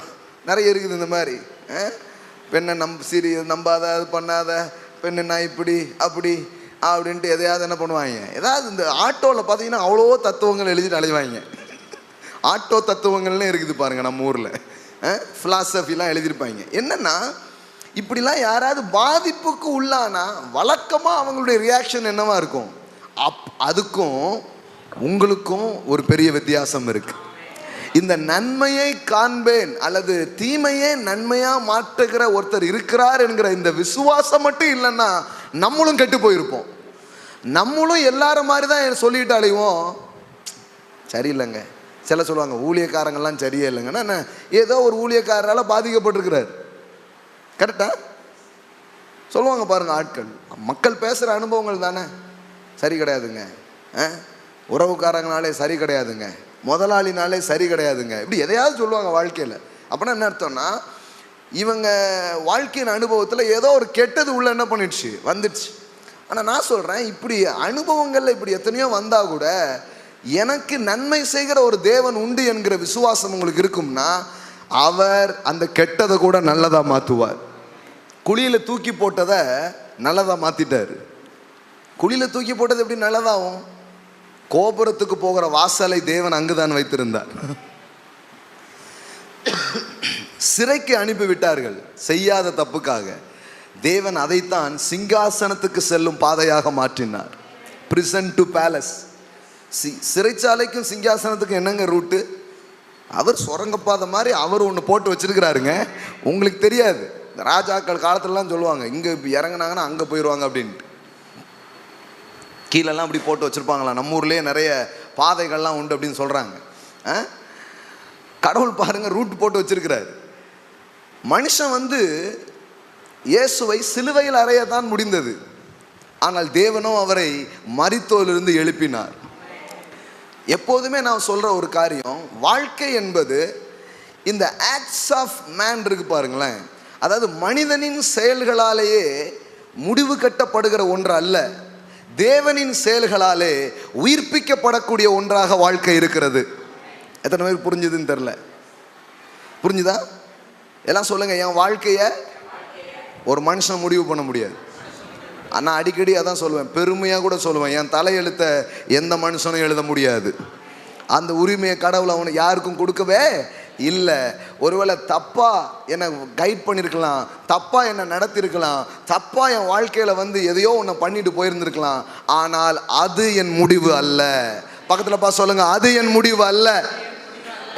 நிறைய இருக்குது இந்த மாதிரி. பெண்ணை நம்பாத, அது பண்ணாத, பெண்ணுன்னா இப்படி அப்படி அப்படின்ட்டு எதையாவது என்ன பண்ணுவாங்க. ஏதாவது இந்த ஆட்டோவில் பார்த்தீங்கன்னா அவ்வளோ தத்துவங்கள் எழுதிட்டு அலைவாங்க. ஆட்டோ தத்துவங்கள்னு இருக்குது பாருங்கள் நம்ம ஊரில், ஃபிலாசபிலாம் எழுதியிருப்பாங்க. என்னென்னா இப்படிலாம் யாராவது பாதிப்புக்கு உள்ளானா வழக்கமாக அவங்களுடைய ரியாக்ஷன் என்னவா இருக்கும்? அதுக்கும் உங்களுக்கும் ஒரு பெரிய வித்தியாசம் இருக்கு. இந்த நன்மையை காண்பேன் அல்லது தீமையை நன்மையா மாற்றுகிற ஒருத்தர் இருக்கிறார் என்கிற இந்த விசுவாசம் மட்டும் இல்லைன்னா நம்மளும் கெட்டு போயிருப்போம். நம்மளும் எல்லாரும் மாதிரி தான் சொல்லிட்டு அலைவோம், சரியில்லைங்க. சில சொல்லுவாங்க ஊழியக்காரங்கள்லாம் சரியே இல்லைங்கன்னா, ஏதோ ஒரு ஊழியக்காரரால் பாதிக்கப்பட்டிருக்கிறார், கரெக்டா சொல்லுவாங்க பாருங்க ஆட்கள். மக்கள் பேசுகிற அனுபவங்கள் தானே. சரி கிடையாதுங்க, உறவுக்காரங்கனாலே சரி கிடையாதுங்க, முதலாளினாலே சரி கிடையாதுங்க, இப்படி எதையாவது சொல்லுவாங்க வாழ்க்கையில். அப்படின்னா என்ன அர்த்தம்னா, இவங்க வாழ்க்கையின் அனுபவத்தில் ஏதோ ஒரு கெட்டது உள்ள என்ன பண்ணிடுச்சு, வந்துடுச்சு. ஆனால் நான் சொல்கிறேன், இப்படி அனுபவங்களில் இப்படி எத்தனையோ வந்தால் கூட எனக்கு நன்மை செய்கிற ஒரு தேவன் உண்டு என்கிற விசுவாசம் உங்களுக்கு இருக்கும்னா அவர் அந்த கெட்டதை கூட நல்லதாக மாற்றுவார். குழியில் தூக்கி போட்டதை நல்லதாக மாற்றிட்டார். குழியில் தூக்கி போட்டது எப்படி நல்லதாகும்? கோபுரத்துக்கு போகிற வாசலை தேவன் அங்குதான் வைத்திருந்தார். சிறைக்கு அனுப்பிவிட்டார்கள் செய்யாத தப்புக்காக. தேவன் அதைத்தான் சிங்காசனத்துக்கு செல்லும் பாதையாக மாற்றினார். Prison to palace. சிறைச்சாலைக்கும் சிங்காசனத்துக்கும் என்னங்க ரூட்டு? அவர் சுரங்கப்பாதை மாதிரி அவர் ஒன்று போட்டு வச்சிருக்கிறாருங்க, உங்களுக்கு தெரியாது. ராஜாக்கள் காலத்துலலாம் சொல்லுவாங்க இங்கே இறங்கினாங்கன்னா அங்கே போயிடுவாங்க அப்படின்ட்டு. கீழெல்லாம் அப்படி போட்டு வச்சுருப்பாங்களாம். நம்ம ஊர்லேயே நிறைய பாதைகள்லாம் உண்டு அப்படின்னு சொல்கிறாங்க. கடவுள் பாருங்கள் ரூட் போட்டு வச்சிருக்கிறாரு. மனுஷன் இயேசுவை சிலுவையில் அறையத்தான் முடிந்தது, ஆனால் தேவனோ அவரை மரித்தோரிலிருந்து எழுப்பினார். எப்போதுமே நான் சொல்கிற ஒரு காரியம், வாழ்க்கை என்பது இந்த ஆக்ட்ஸ் ஆஃப் மேன் இருக்கு பாருங்களேன், அதாவது மனிதனின் செயல்களாலேயே முடிவு கட்டப்படுகிற ஒன்று அல்ல, தேவனின் செயல்களாலே உயிர்ப்பிக்கப்படக்கூடிய ஒன்றாக வாழ்க்கை இருக்கிறது. எத்தனை பேருக்கு புரிஞ்சுதுன்னு தெரில? புரிஞ்சுதா? எல்லாம் சொல்லுங்கள். என் வாழ்க்கையை ஒரு மனுஷன் முடிவு பண்ண முடியாது. ஆனால் அடிக்கடி அதான் சொல்லுவேன், பெருமையாக கூட சொல்லுவேன், என் தலையெழுத்தை எந்த மனுஷனும் எழுத முடியாது. அந்த உரிமையை கடவுள் அவனுக்கு யாருக்கும் கொடுக்கவே இல்லை. ஒருவேளை தப்பாக என்னை கைட் பண்ணியிருக்கலாம், தப்பாக என்னை நடத்தியிருக்கலாம், தப்பாக என் வாழ்க்கையில் எதையோ ஒன்று பண்ணிட்டு போயிருந்துருக்கலாம், ஆனால் அது என் முடிவு அல்ல. பக்கத்தில் பா சொல்லுங்கள், அது என் முடிவு அல்ல.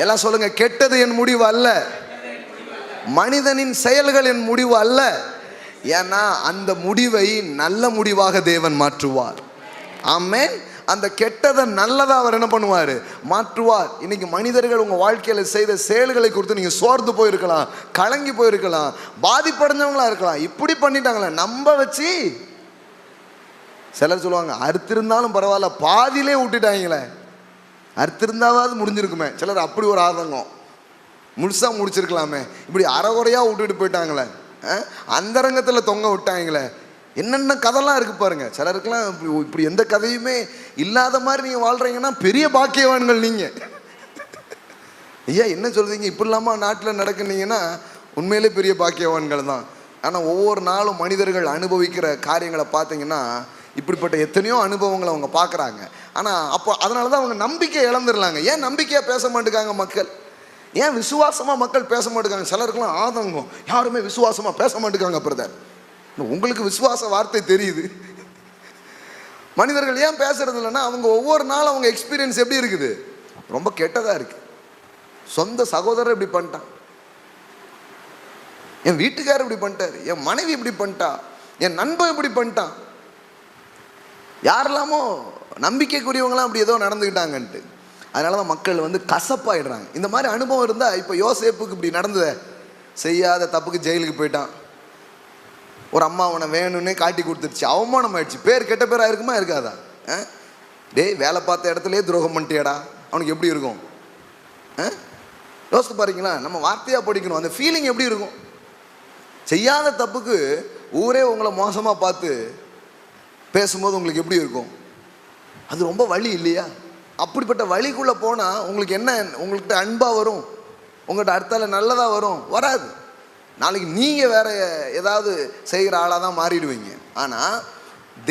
எல்லாம் சொல்லுங்கள், கெட்டது என் முடிவு அல்ல, மனிதனின் செயல்கள் என் முடிவு அல்ல. ஏன்னா அந்த முடிவை நல்ல முடிவாக தேவன் மாற்றுவார். ஆமென். அந்த கெட்டதை நல்லதாக அவர் என்ன பண்ணுவார், மாற்றுவார். இன்னைக்கு மனிதர்கள் உங்கள் வாழ்க்கையில் செய்த செயல்களை குறித்து நீங்கள் சோர்ந்து போயிருக்கலாம், கலங்கி போயிருக்கலாம், பாதிப்படைஞ்சவங்களா இருக்கலாம். இப்படி பண்ணிட்டாங்களே நம்ப வச்சு. சிலர் சொல்லுவாங்க அறுத்திருந்தாலும் பரவாயில்ல பாதியிலே விட்டுட்டாங்களே, அறுத்திருந்தாவது முடிஞ்சிருக்குமே. சிலர் அப்படி ஒரு ஆதங்கம், முழுசாக முடிச்சிருக்கலாமே, இப்படி அறகுறையாக விட்டுட்டு போயிட்டாங்களே, அந்தரங்கத்தில் தொங்க விட்டாங்களே, என்னென்ன கதைலாம் இருக்குது பாருங்கள். சிலருக்கெல்லாம் இப்படி எந்த கதையுமே இல்லாத மாதிரி நீங்கள் வாழ்கிறீங்கன்னா பெரிய பாக்கியவான்கள் நீங்கள். ஐயா என்ன சொல்கிறீங்க, இப்படி இல்லாமல் நாட்டில் நடக்குனீங்கன்னா உண்மையிலே பெரிய பாக்கியவான்கள் தான். ஆனால் ஒவ்வொரு நாளும் மனிதர்கள் அனுபவிக்கிற காரியங்களை பார்த்தீங்கன்னா இப்படிப்பட்ட எத்தனையோ அனுபவங்களை அவங்க பார்க்குறாங்க. ஆனால் அப்போ அதனால தான் அவங்க நம்பிக்கை இழந்துடலாங்க. ஏன் நம்பிக்கையாக பேச மாட்டேங்காங்க மக்கள்? ஏன் விசுவாசமாக மக்கள் பேச மாட்டேங்காங்க? சிலருக்கெல்லாம் ஆதங்கம், யாருமே விசுவாசமாக பேச மாட்டேங்காங்க. பிரதர், உங்களுக்கு விசுவாச வார்த்தை தெரியுது, மனிதர்கள் ஏன் பேசுறது இல்லைன்னா அவங்க ஒவ்வொரு நாளும் அவங்க எக்ஸ்பீரியன்ஸ் எப்படி இருக்குது, ரொம்ப கெட்டதா இருக்கு. சொந்த சகோதரர் இப்படி பண்ணிட்டான், என் வீட்டுக்காரர் இப்படி பண்ணிட்டாரு, என் மனைவி இப்படி பண்ணிட்டா, என் நண்பன் இப்படி பண்ணிட்டான், யாரெல்லாமோ நம்பிக்கைக்குரியவங்களாம் அப்படி ஏதோ நடந்துக்கிட்டாங்கன்ட்டு. அதனால தான் மக்கள் வந்து கசப்பாயிடுறாங்க. இந்த மாதிரி அனுபவம் இருந்தால், இப்போ யோசேப்புக்கு இப்படி நடந்தது, செய்யாத தப்புக்கு ஜெயிலுக்கு போயிட்டான், ஒரு அம்மா அவனை வேணும்னே காட்டி கொடுத்துருச்சு, அவமானம் ஆயிடுச்சு, பேர் கெட்ட பேராக இருக்குமா இருக்காதா? டேய் வேலை பார்த்த இடத்துலயே துரோகம் பண்ணிட்டியாடா, அவனுக்கு எப்படி இருக்கும்? யோசித்து பாருங்களா? நம்ம வார்த்தையாக படிக்கணும், அந்த ஃபீலிங் எப்படி இருக்கும்? செய்யாத தப்புக்கு ஊரே உங்களை மோசமாக பார்த்து பேசும்போது உங்களுக்கு எப்படி இருக்கும்? அது ரொம்ப வலி இல்லையா? அப்படிப்பட்ட வலிக்குள்ளே போனால் உங்களுக்கு என்ன, உங்கள்கிட்ட அன்பாக வரும், உங்கள்கிட்ட அடுத்தால நல்லதாக வரும்? வராது. நாளைக்கு நீங்கள் வேற ஏதாவது செய்கிற ஆளாக தான் மாறிடுவீங்க. ஆனால்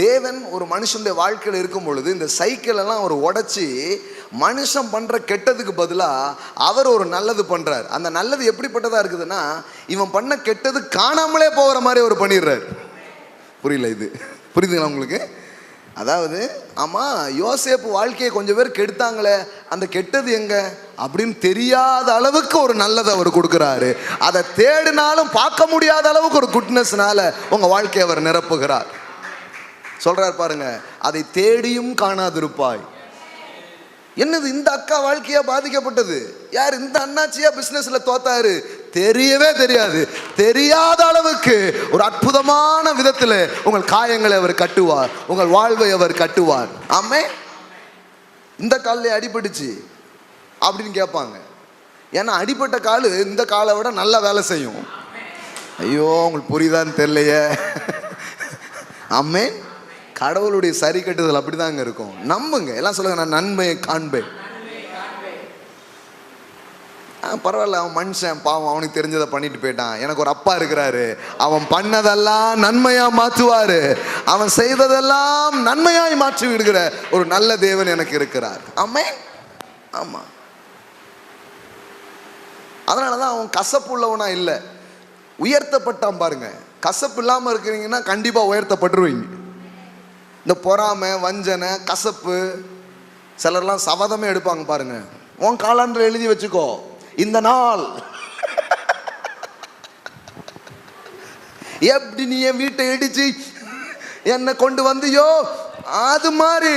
தேவன் ஒரு மனுஷனுடைய வாழ்க்கையில் இருக்கும் பொழுது இந்த சைக்கிள் எல்லாம் அவர் உடைச்சி மனுஷன் பண்ணுற கெட்டதுக்கு பதிலாக அவர் ஒரு நல்லது பண்ணுறார். அந்த நல்லது எப்படிப்பட்டதாக இருக்குதுன்னா, இவன் பண்ண கெட்டது காணாமலே போகிற மாதிரி அவர் பண்ணிடுறார். புரியல? இது புரியுதுங்களா உங்களுக்கு? அதாவது ஆமாம், யோசேப்பு வாழ்க்கையை கொஞ்சம் பேர் கெடுத்தாங்களே, அந்த கெட்டது எங்க அப்படின்னு தெரியாத அளவுக்கு ஒரு நல்லதை அவர் கொடுக்குறாரு. அதை தேடினாலும் பார்க்க முடியாத அளவுக்கு ஒரு குட்னஸ்னால உங்கள் வாழ்க்கையை அவர் நிரப்புகிறார். சொல்றார் பாருங்க, அதை தேடியும் காணாதிருப்பாய். என்னது இந்த அக்கா வாழ்க்கையா பாதிக்கப்பட்டது? யார் இந்த அண்ணாச்சியா பிசினஸ்ல தோத்தாரு? தெரியவே தெரியாது. தெரியாத அளவுக்கு ஒரு அற்புதமான விதத்தில் உங்கள் காயங்களை அவர் கட்டுவார், உங்கள் வாழ்வை அவர் கட்டுவார். ஆமே. இந்த காலில் அடிபட்டுச்சு அப்படின்னு கேட்பாங்க. ஏன்னா அடிப்பட்ட காலு இந்த காலை விட நல்லா வேலை செய்யும். ஐயோ உங்களுக்கு புரியுதான்னு தெரியலையே. ஆமே. கடவுளுடைய சரி கட்டுதல் அப்படிதாங்க இருக்கும். நம்புங்க. எல்லாம் சொல்லுங்க, நான் நன்மையை காண்பேன். பரவாயில்ல, அவன் மனுஷன் பாவம், அவனுக்கு தெரிஞ்சதை பண்ணிட்டு போயிட்டான், எனக்கு ஒரு அப்பா இருக்கிறாரு, அவன் பண்ணதெல்லாம் நன்மையா மாற்றுவாரு, அவன் செய்ததெல்லாம் நன்மையாய் மாற்றி விடுகிற ஒரு நல்ல தேவன் எனக்கு இருக்கிறார். ஆமென். ஆமா, அதனாலதான் அவன் கசப்பு உள்ளவனா இல்லை, உயர்த்தப்பட்டான். பாருங்க, கசப்பு இல்லாம இருக்கிறீங்கன்னா கண்டிப்பா உயர்த்தப்பட்டுருவீங்க. இந்த பொறாமை, வஞ்சனை, கசப்பு, சிலர்லாம் சபதமே எடுப்பாங்க பாருங்க. உன் காலாண்டு எழுதி வச்சுக்கோ, இந்த நாள் எப்படி நீ என் வீட்டை இடிச்சு என்னை கொண்டு வந்தியோ அது மாதிரி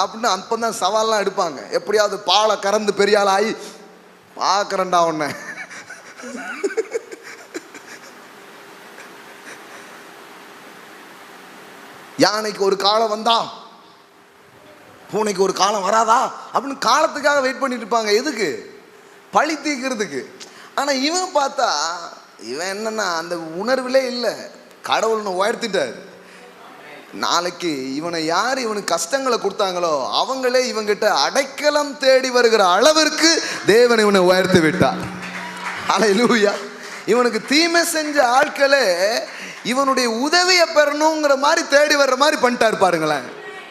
அப்படின்னு அப்பதான் சவால்லாம் எடுப்பாங்க. எப்படியாவது பாலை கறந்து பெரிய ஆள் ஆகி பார்க்கறேன்டா உன்னை. யானைக்கு ஒரு காலம் வந்தா பூனைக்கு ஒரு காலம் வராதா அப்படின்னு காலத்துக்காக வெயிட் பண்ணிட்டு இருப்பாங்க. எதுக்கு? பழி தீர்க்கிறதுக்கு. ஆனா இவன் பார்த்தா, இவன் என்னன்னா அந்த உணர்விலே இல்லை, கடவுள்னு உயர்த்திட்டார். நாளைக்கு இவனை யார் இவனுக்கு கஷ்டங்களை கொடுத்தாங்களோ அவங்களே இவங்கிட்ட அடைக்கலம் தேடி வருகிற அளவிற்கு தேவன் இவனை உயர்த்தி விட்டார். ஹல்லேலூயா. இவனுக்கு தீமை செஞ்ச ஆட்களே இவனுடைய உதவியை பெறணுங்கிற மாதிரி தேடி வர்ற மாதிரி பண்ணிட்டார் பாருங்களேன்.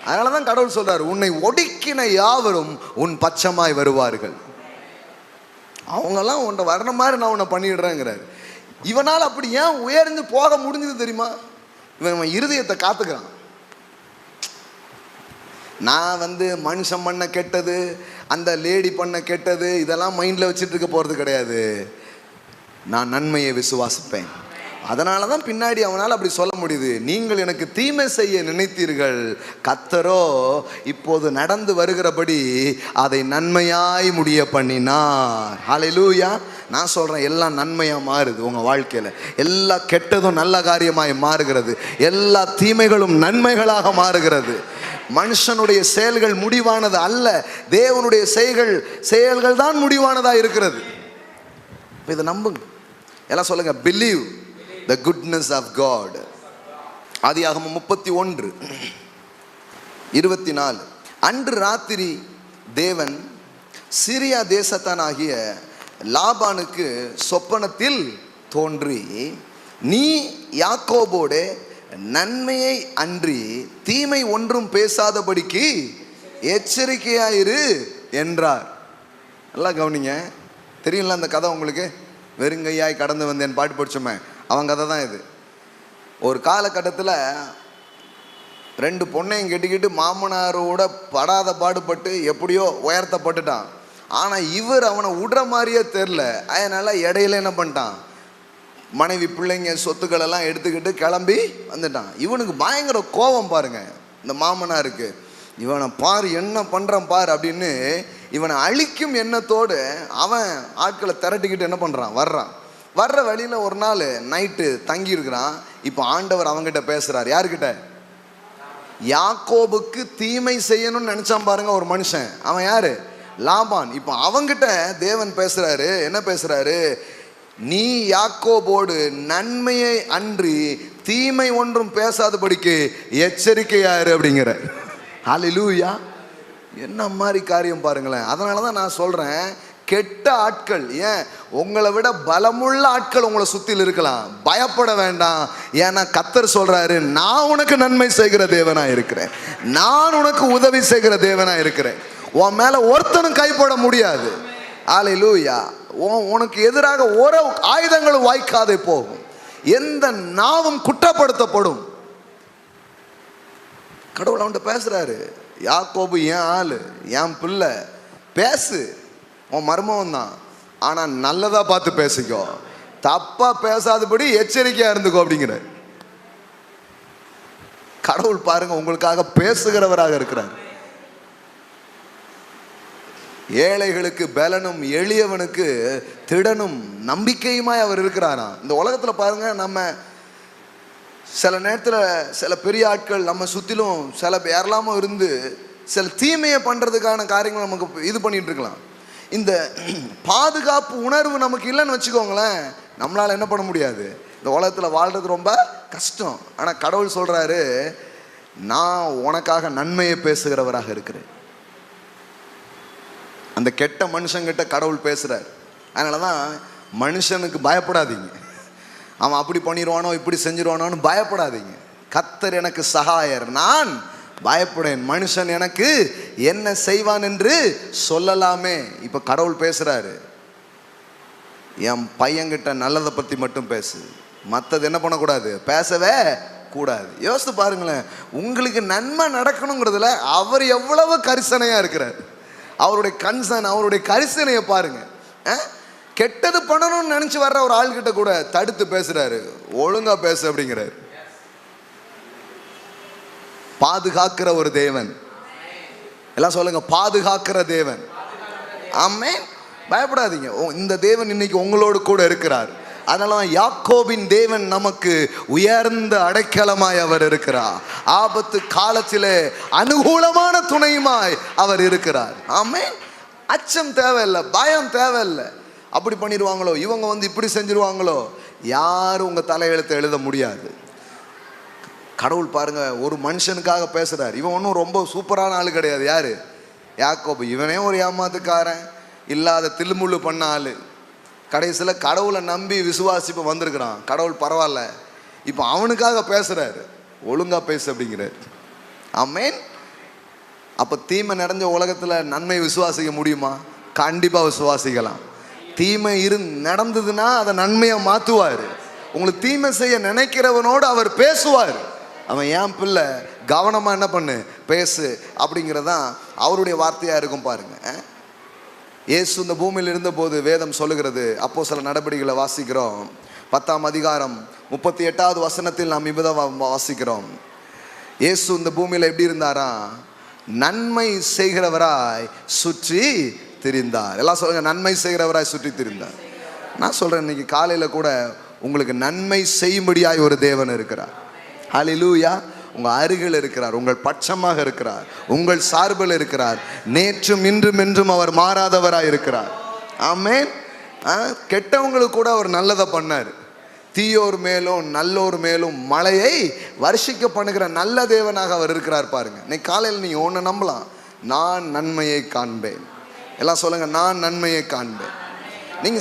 அதனாலதான் கடவுள் சொல்றாரு, உன்னை ஒடுக்கின யாவரும் உன் பட்சமாய் வருவார்கள். அவங்கெல்லாம் உன்னை வர்ற மாதிரி நான் உன்னை பண்ணிடுறேங்கிறாரு. இவனால் அப்படி ஏன் உயர்ந்து போக முடிஞ்சது தெரியுமா? இவன் இருதயத்தை காத்துக்கிறான். நான் மனுஷன் பண்ண கெட்டது, அந்த லேடி பண்ண கெட்டது, இதெல்லாம் மைண்டில் வச்சுட்டு இருக்க போகிறது கிடையாது. நான் நன்மையை விசுவாசிப்பேன். அதனால தான் பின்னாடி அவனால் அப்படி சொல்ல முடியுது, நீங்கள் எனக்கு தீமை செய்ய நினைத்தீர்கள், கர்த்தரோ இப்போது நடந்து வருகிறபடி அதை நன்மையாய் முடிய பண்ணினார். ஹல்லேலூயா. நான் சொல்கிறேன், எல்லாம் நன்மையாக மாறுது உங்கள் வாழ்க்கையில். எல்லா கெட்டதும் நல்ல காரியமாய் மாறுகிறது, எல்லா தீமைகளும் நன்மைகளாக மாறுகிறது. மனுஷனுடைய செயல்கள் முடிவானது அல்ல, தேவனுடைய செயல்கள் தான் முடிவானதாக இருக்கிறது. இதை நம்புங்க. எல்லாம் சொல்லுங்க, believe the goodness of God. ஆதியாகமம் 31:24. அன்று ராத்திரி தேவன் சிரியா தேசத்தானாகிய லாபானுக்கு சொப்பனத்தில் தோன்றி, நீ யாக்கோபோடு நன்மையை அன்றி தீமை ஒன்றும் பேசாதபடிக்கு எச்சரிக்கையாயிரு என்றார். நல்லா கவனிங்க. தெரியுங்களா அந்த கதை உங்களுக்கு? வெறுங்கையாய் கடந்து வந்தேன் பாட்டு படிச்சோமே, அவன் கதை தான் இது. ஒரு காலகட்டத்தில் 2 பொண்ணையும் கெட்டிக்கிட்டு மாமனாரோட படாத பாடுபட்டு எப்படியோ உயர்த்தப்பட்டுட்டான். ஆனால் இவர் அவனை விடுற மாதிரியே தெரில. அதனால் இடையில என்ன பண்ணிட்டான், மனைவி பிள்ளைங்க சொத்துக்கள் எல்லாம் எடுத்துக்கிட்டு கிளம்பி வந்துட்டான். இவனுக்கு பயங்கர கோபம் பாருங்க இந்த மாமனாருக்கு. இவனை பாரு என்ன பண்ணுறான் பாரு அப்படின்னு இவனை அழிக்கும் எண்ணத்தோடு அவன் ஆட்களை திரட்டிக்கிட்டு என்ன பண்ணுறான், வர்ற வழியில் ஒரு நாள் நைட்டு தங்கி இருக்கிறான். இப்போ ஆண்டவர் அவங்ககிட்ட பேசுகிறார். யாருக்கிட்ட? யாக்கோபுக்கு தீமை செய்யணும்னு நினச்சான் பாருங்க ஒரு மனுஷன். அவன் யாரு? லாபான். இப்போ அவங்கிட்ட தேவன் பேசுகிறாரு. என்ன பேசுகிறாரு? நீ யாக்கோபோடு நன்மையை அன்றி தீமை ஒன்றும் பேசாதபடிக்கு எச்சரிக்கையாரு அப்படிங்கிற. ஹல்லேலூயா. என்ன மாதிரி காரியம் பாருங்களேன். அதனால தான் நான் சொல்கிறேன், கெட்ட ஆட்கள், ஏன் உங்களை விட பலமுள்ள ஆட்கள் உங்களை சுற்றில் இருக்கலாம், பயப்பட வேண்டாம். ஏன்னா கர்த்தர் சொல்கிறாரு, நான் உனக்கு நன்மை செய்கிற தேவனா இருக்கிறேன், நான் உனக்கு உதவி செய்கிற தேவனா இருக்கிறேன். உன் மேலே ஒருத்தனும் கைப்பட முடியாது. ஹல்லேலூயா. உனக்கு எதிராக ஒரு ஆயுதங்களும் வாய்க்காதே போகும். எந்த நாவும் குற்றப்படுத்தப்படும். கடவுள் அவன்கிட்ட பேசுறாரு. யாக்கோபு என் ஆளு, என் பிள்ளை, பேசு, உன் மர்மம் தான், ஆனா நல்லதா பார்த்து பேசிக்கோ, தப்பா பேசாதபடி எச்சரிக்கையா இருந்துக்கோ அப்படிங்கிற. கடவுள் பாருங்க உங்களுக்காக பேசுகிறவராக இருக்கிறார். ஏழைகளுக்கு பலனும் எளியவனுக்கு திடனும் நம்பிக்கையுமாய் அவர் இருக்கிறாரா. இந்த உலகத்துல பாருங்க, நம்ம சில நேரத்தில் சில பெரிய ஆட்கள் நம்ம சுற்றிலும் சில யாரெல்லாமோ இருந்து சில தீமையை பண்ணுறதுக்கான காரியங்கள் நமக்கு இது பண்ணிட்டு இருக்கலாம். இந்த பாதுகாப்பு உணர்வு நமக்கு இல்லைன்னு வச்சுக்கோங்களேன், நம்மளால் என்ன பண்ண முடியாது, இந்த உலகத்தில் வாழ்கிறது ரொம்ப கஷ்டம். ஆனால் கடவுள் சொல்கிறாரு, நான் உனக்காக நன்மையை பேசுகிறவராக இருக்கிறேன். அந்த கெட்ட மனுஷங்கிட்ட கடவுள் பேசுகிறார். அதனால தான் மனுஷனுக்கு பயப்படாதீங்க, அவன் அப்படி பண்ணிடுவானோ இப்படி செஞ்சிருவானோன்னு பயப்படாதீங்க. கர்த்தர் எனக்கு சகாயர், நான் பயப்படேன், மனுஷன் எனக்கு என்ன செய்வான் என்று சொல்லலாமே. இப்போ கடவுள் பேசுகிறாரு, என் பையன்கிட்ட நல்லதை பற்றி மட்டும் பேசு, மற்றது என்ன பண்ணக்கூடாது, பேசவே கூடாது. யோசித்து பாருங்களேன், உங்களுக்கு நன்மை நடக்கணுங்கிறதுல அவர் எவ்வளவு கரிசனையாக இருக்கிறார். அவருடைய கன்சர்ன், அவருடைய கரிசனையை பாருங்க. கெட்டது பண்ணணும்னு நினைச்சு வர்ற ஒரு ஆள்கிட்ட கூட தடுத்து பேசுறாரு, ஒழுங்கா பேசு அப்படிங்கிறாரு. பாதுகாக்கிற ஒரு தேவன். எல்லாம் சொல்லுங்க, பாதுகாக்கிற தேவன். ஆமென். பயப்படாதீங்க, இந்த தேவன் இன்னைக்கு உங்களோடு கூட இருக்கிறார். அதனால யாக்கோபின் தேவன் நமக்கு உயர்ந்த அடைக்கலமாய் அவர் இருக்கிறார். ஆபத்து காலத்திலே அனுகூலமான துணையுமாய் அவர் இருக்கிறார். ஆமென். அச்சம் தேவையில்லை, பயம் தேவையில்லை. அப்படி பண்ணிடுவாங்களோ, இவங்க வந்து இப்படி செஞ்சிருவாங்களோ, யாரும் உங்க தலையெழுத்தை எழுத முடியாது. கடவுள் பாருங்க ஒரு மனுஷனுக்காக பேசுறார். இவன் ஒன்றும் ரொம்ப சூப்பரான ஆளு கிடையாது. யாரு? யாக்கோபு. இவனே ஒரு ஏமாத்துக்காரன், இல்லாத தில்முள்ளு பண்ண ஆளு. கடைசியில் கடவுளை நம்பி விசுவாசிப்பு வந்திருக்கிறான். கடவுள் பரவாயில்ல, இப்போ அவனுக்காக பேசுறாரு, ஒழுங்கா பேசு அப்படிங்கிறார். ஆமென். அப்போ தீமை நிறைஞ்ச உலகத்தில் நன்மை விசுவாசிக்க முடியுமா? கண்டிப்பாக விசுவாசிக்கலாம். தீமை நடந்ததுன்னா அதை நன்மையை மாற்றுவார். உங்களுக்கு தீமை செய்ய நினைக்கிறவனோடு அவர் பேசுவார். அவன் ஏன் பிள்ளை, கவனமாக என்ன பண்ணு, பேசு அப்படிங்கிறதான் அவருடைய வார்த்தையாக இருக்கும் பாருங்க. இயேசு இந்த பூமியில் இருந்தபோது வேதம் சொல்லுகிறது, அப்போஸ்தலர் நடபடிகளை வாசிக்கிறோம் 10ஆம் அதிகாரம் 38வது வசனத்தில் நாம் இப்பதான் வாசிக்கிறோம். இயேசு இந்த பூமியில் எப்படி இருந்தாரா? நன்மை செய்கிறவராய் சுற்றி திரிந்தார். எல்லாம் சொல்லுங்க, நன்மை செய்கிறவராய் சுற்றி திரிந்தார். நான் சொல்றேன், இன்னைக்கு காலையில் கூட உங்களுக்கு நன்மை செய்யும்படியாய் ஒரு தேவன் இருக்கிறார். ஹல்லேலூயா. உங்க அருகில் இருக்கிறார், உங்கள் பட்சமாக இருக்கிறார், உங்கள் சார்பில் இருக்கிறார். நேற்றும் இன்றும் என்றும் அவர் மாறாதவராய் இருக்கிறார். ஆமென். கெட்டவங்களுக்கு கூட அவர் நல்லதை பண்ணார். தீயோர் மேலும் நல்லோர் மேலும் மழையை வருஷிக்க பண்ணுகிற நல்ல தேவனாக அவர் இருக்கிறார் பாருங்க. இன்னைக்கு காலையில் நீங்க ஒன்று நம்பலாம், நான் நன்மையை காண்பேன். எல்லாம் சொல்லுங்க, நான் நன்மையை காண்பேன். நீங்க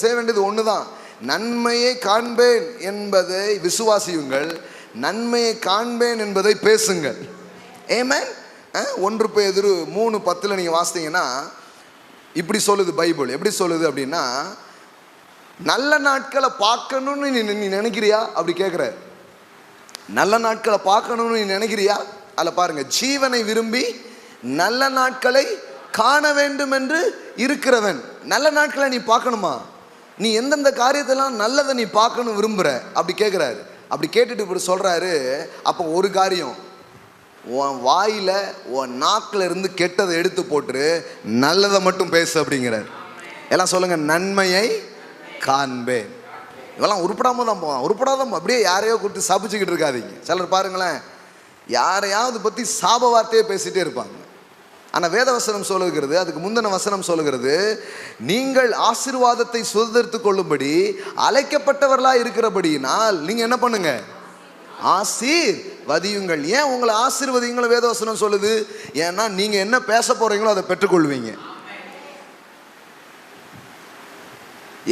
செய்ய வேண்டியது ஒண்ணுதான், நன்மையை காண்பேன் என்பதை விசுவாசியுங்கள், நன்மையை காண்பேன் என்பதை பேசுங்கள். ஆமென். 1 பேதுரு 3:10 நீங்க வாசித்தீங்கன்னா இப்படி சொல்லுது பைபிள். எப்படி சொல்லுது அப்படின்னா, நல்ல நாட்களை பார்க்கணும்னு நீ நினைக்கிறியா அப்படி கேட்குற. நல்ல நாட்களை பார்க்கணும்னு நீ நினைக்கிறியா? அதில் பாருங்க, ஜீவனை விரும்பி நல்ல நாட்களை காண வேண்டும் என்று இருக்கிறவன். நல்ல நாட்களை நீ பார்க்கணுமா? நீ எந்தெந்த காரியத்தெல்லாம் நல்லதை நீ பார்க்கணும் விரும்புகிற அப்படி கேட்குறாரு. அப்படி கேட்டுட்டு இப்படி சொல்கிறாரு, அப்போ ஒரு காரியம், உன் வாயில் உன் நாக்கில் இருந்து கெட்டதை எடுத்து போட்டு நல்லதை மட்டும் பேசு அப்படிங்கிறார். எல்லாம் சொல்லுங்க, நன்மையை காண்பேன். இதெல்லாம் உருப்படாமல் தான் போவான், உருப்படாதான் அப்படியே யாரையோ கொடுத்து சபிச்சுக்கிட்டு இருக்காதீங்க. சிலர் பாருங்களேன், யாரையாவது பற்றி சாப வார்த்தையே பேசிகிட்டே இருப்பாங்க. ஆனால் வேதவசனம் சொல்லுகிறது, அதுக்கு முந்தின வசனம் சொல்லுகிறது, நீங்கள் ஆசீர்வாதத்தை சுதந்திரித்து கொள்ளும்படி அழைக்கப்பட்டவர்களாக இருக்கிறபடியினால் நீங்கள் என்ன பண்ணுங்க? ஆசீர்வதியுங்கள். ஏன் உங்களை ஆசீர்வதிங்களை வேதவசனம் சொல்லுது? ஏன்னா நீங்கள் என்ன பேச போகிறீங்களோ அதை பெற்றுக்கொள்வீங்க.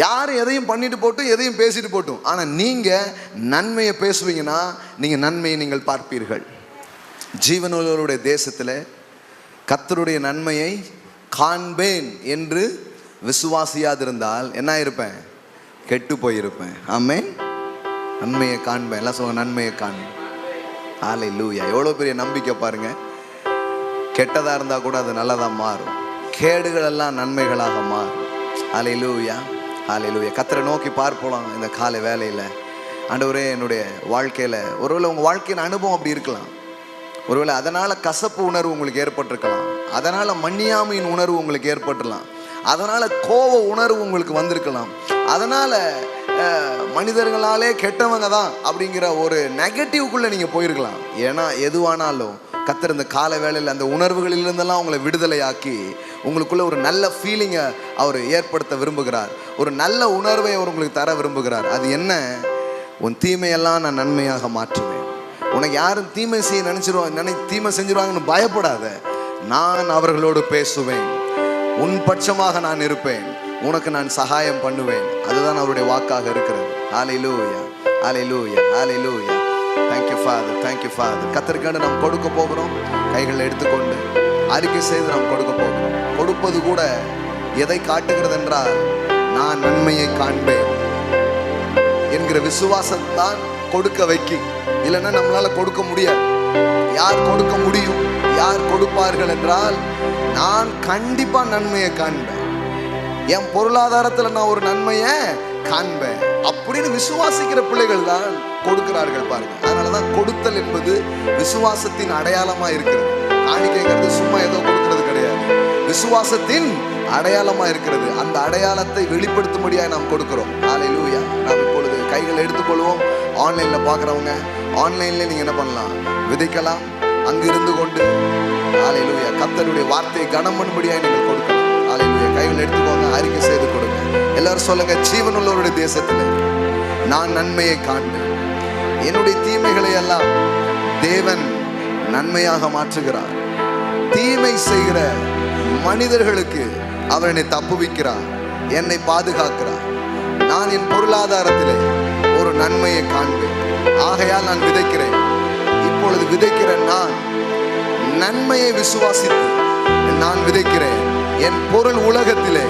யாரும் எதையும் பண்ணிட்டு போட்டும், எதையும் பேசிட்டு போட்டும், ஆனால் நீங்கள் நன்மையை பேசுவீங்கன்னா நீங்கள் நன்மையை நீங்கள் பார்ப்பீர்கள். ஜீவனுள்ளவருடைய தேசத்தில் கர்த்தருடைய நன்மையை காண்பேன் என்று விசுவாசியாதிருந்தால் என்ன இருப்பேன்? கெட்டு போயிருப்பேன். ஆமென். நன்மையை காண்பேன். எல்லாம் சொல்லுங்க, நன்மையை காண்பேன். ஹல்லேலூயா. எவ்வளோ பெரிய நம்பிக்கை பாருங்க. கெட்டதாக இருந்தால் கூட அது நல்லதாக மாறும், கேடுகள் எல்லாம் நன்மைகளாக மாறும். ஹல்லேலூயா, ஹல்லேலூயா. கர்த்தரை நோக்கி பார்ப்போம் இந்த காலை வேலையில். ஆண்டவரே, என்னுடைய வாழ்க்கையில் ஒருவேளை உங்கள் வாழ்க்கையின் அனுபவம் அப்படி இருக்கலாம். ஒருவேளை அதனால் கசப்பு உணர்வு உங்களுக்கு ஏற்பட்டிருக்கலாம், அதனால் மன்னியாமையின் உணர்வு உங்களுக்கு ஏற்பட்டுலாம், அதனால் கோப உணர்வு உங்களுக்கு வந்திருக்கலாம், அதனால் மனிதர்களாலே கெட்டவங்க தான் அப்படிங்கிற ஒரு நெகட்டிவ்க்குள்ளே நீங்கள் போயிருக்கலாம். ஏன்னா எதுவானாலும் கர்த்தர் இந்த கால வேளையில் அந்த உணர்வுகளிலிருந்தெல்லாம் உங்களை விடுதலையாக்கி உங்களுக்குள்ள ஒரு நல்ல ஃபீலிங்கை அவர் ஏற்படுத்த விரும்புகிறார். ஒரு நல்ல உணர்வை அவர் உங்களுக்கு தர விரும்புகிறார். அது என்ன? உன் தீமையெல்லாம் நான் நன்மையாக மாற்றுவேன். உனக்கு யாரும் தீமை செய்ய தீமை செஞ்சிருவாங்கன்னு பயப்படாத. நான் அவர்களோடு பேசுவேன், உன் பட்சமாக நான் இருப்பேன், உனக்கு நான் சகாயம் பண்ணுவேன். அதுதான் அவருடைய வாக்காக இருக்கிறது. Hallelujah, hallelujah, hallelujah. Thank you father, thank you father. கர்த்தருக்காக நாம் கொடுக்க போகிறோம். கைகளை எடுத்துக்கொண்டு அறிக்கை செய்து நாம் கொடுக்க போகிறோம். கொடுப்பது கூட எதை காட்டுகிறது என்றால், நான் நன்மையை காண்பேன் என்கிற விசுவாசத்தான் கொடுக்க வைக்கும். இல்லைன்னா நம்மளால கொடுக்க முடியாது. யார் கொடுக்க முடியும், யார் கொடுப்பார்கள் என்றால், நான் கண்டிப்பா நன்மையை காண்பேன், என் பொருளாதாரத்தில் நான் ஒரு நன்மையை காண்பேன் அப்படின்னு விசுவாசிக்கிற பிள்ளைகள் தான் கொடுக்கிறார்கள் பாருங்க. அதனாலதான் கொடுத்தல் என்பது விசுவாசத்தின் அடையாளமா இருக்கிறது. காணிக்கைங்கிறது சும்மா ஏதோ கொடுக்கிறது கிடையாது, விசுவாசத்தின் அடையாளமா இருக்கிறது. அந்த அடையாளத்தை வெளிப்படுத்தும்படியாக நாம் கொடுக்கிறோம். ஹல்லேலூயா. நாம் இப்பொழுது கைகளை எடுத்துக்கொள்வோம். ஆன்லைனில் பார்க்குறவங்க, ஆன்லைனில் நீங்கள் என்ன பண்ணலாம்? விதைக்கலாம். அங்கு இருந்து கொண்டு ஹல்லேலூயா கர்த்தருடைய வார்த்தையை கனம் பண்ணும்படியாக நீங்கள் கொடுக்கலாம். ஹல்லேலூயா. கைகளை எடுத்துக்கோங்க, அறிக்கை செய்து கொடுங்க. எல்லாரும் சொல்லுங்க, ஜீவனுள்ளவருடைய தேசத்தில் நான் நன்மையை காண்பேன். என்னுடைய தீமைகளை எல்லாம் தேவன் நன்மையாக மாற்றுகிறார். தீமை செய்கிற மனிதர்களுக்கு அவர் என்னை தப்புவிக்கிறார், என்னை பாதுகாக்கிறார். நான் என் பொருளாதாரத்திலே ஒரு நன்மையை காண்பேன். ஆகையால் நான் விதைக்கிறேன். இப்பொழுது விதைக்கிற நான் நன்மையை விசுவாசித்து நான் விதைக்கிறேன். என் பொருள் உலகத்திலே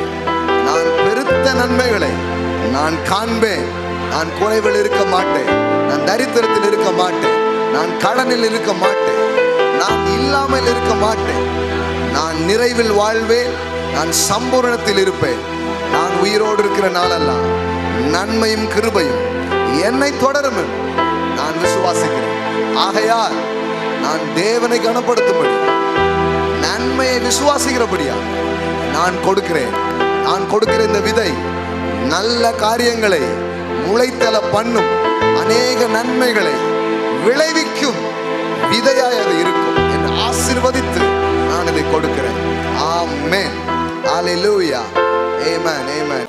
நான் பெருத்த நன்மைகளை நான் காண்பேன். நான் குறைவில் இருக்க மாட்டேன், நான் தரித்திரத்தில் இருக்க மாட்டேன், நான் கடனில் இருக்க மாட்டேன், நான் இல்லாமல் இருக்க மாட்டேன். நான் நிறைவில் வாழ்வேன், நான் சம்பூரணத்தில் இருப்பேன். நான் உயிரோடு இருக்கிற நாளெல்லாம் நன்மையும் கிருபையும் என்னை தொடரும் நான் விசுவாசிக்கிறேன். ஆகையால் நான் தேவனை கனப்படுத்தும்படி, நன்மையை விசுவாசிக்கிறபடியா நான் கொடுக்கிறேன். நான் கொடுக்கிற இந்த விதை நல்ல காரியங்களை முளைத்தல பண்ணும், அநேக நன்மைகளை விளைவிக்கும் விதையாய் அது இருக்கும் என்று ஆசீர்வதித்து நான் இதை கொடுக்கிறேன். ஆமென். ஹல்லேலூயா. ஆமென். ஆமென்.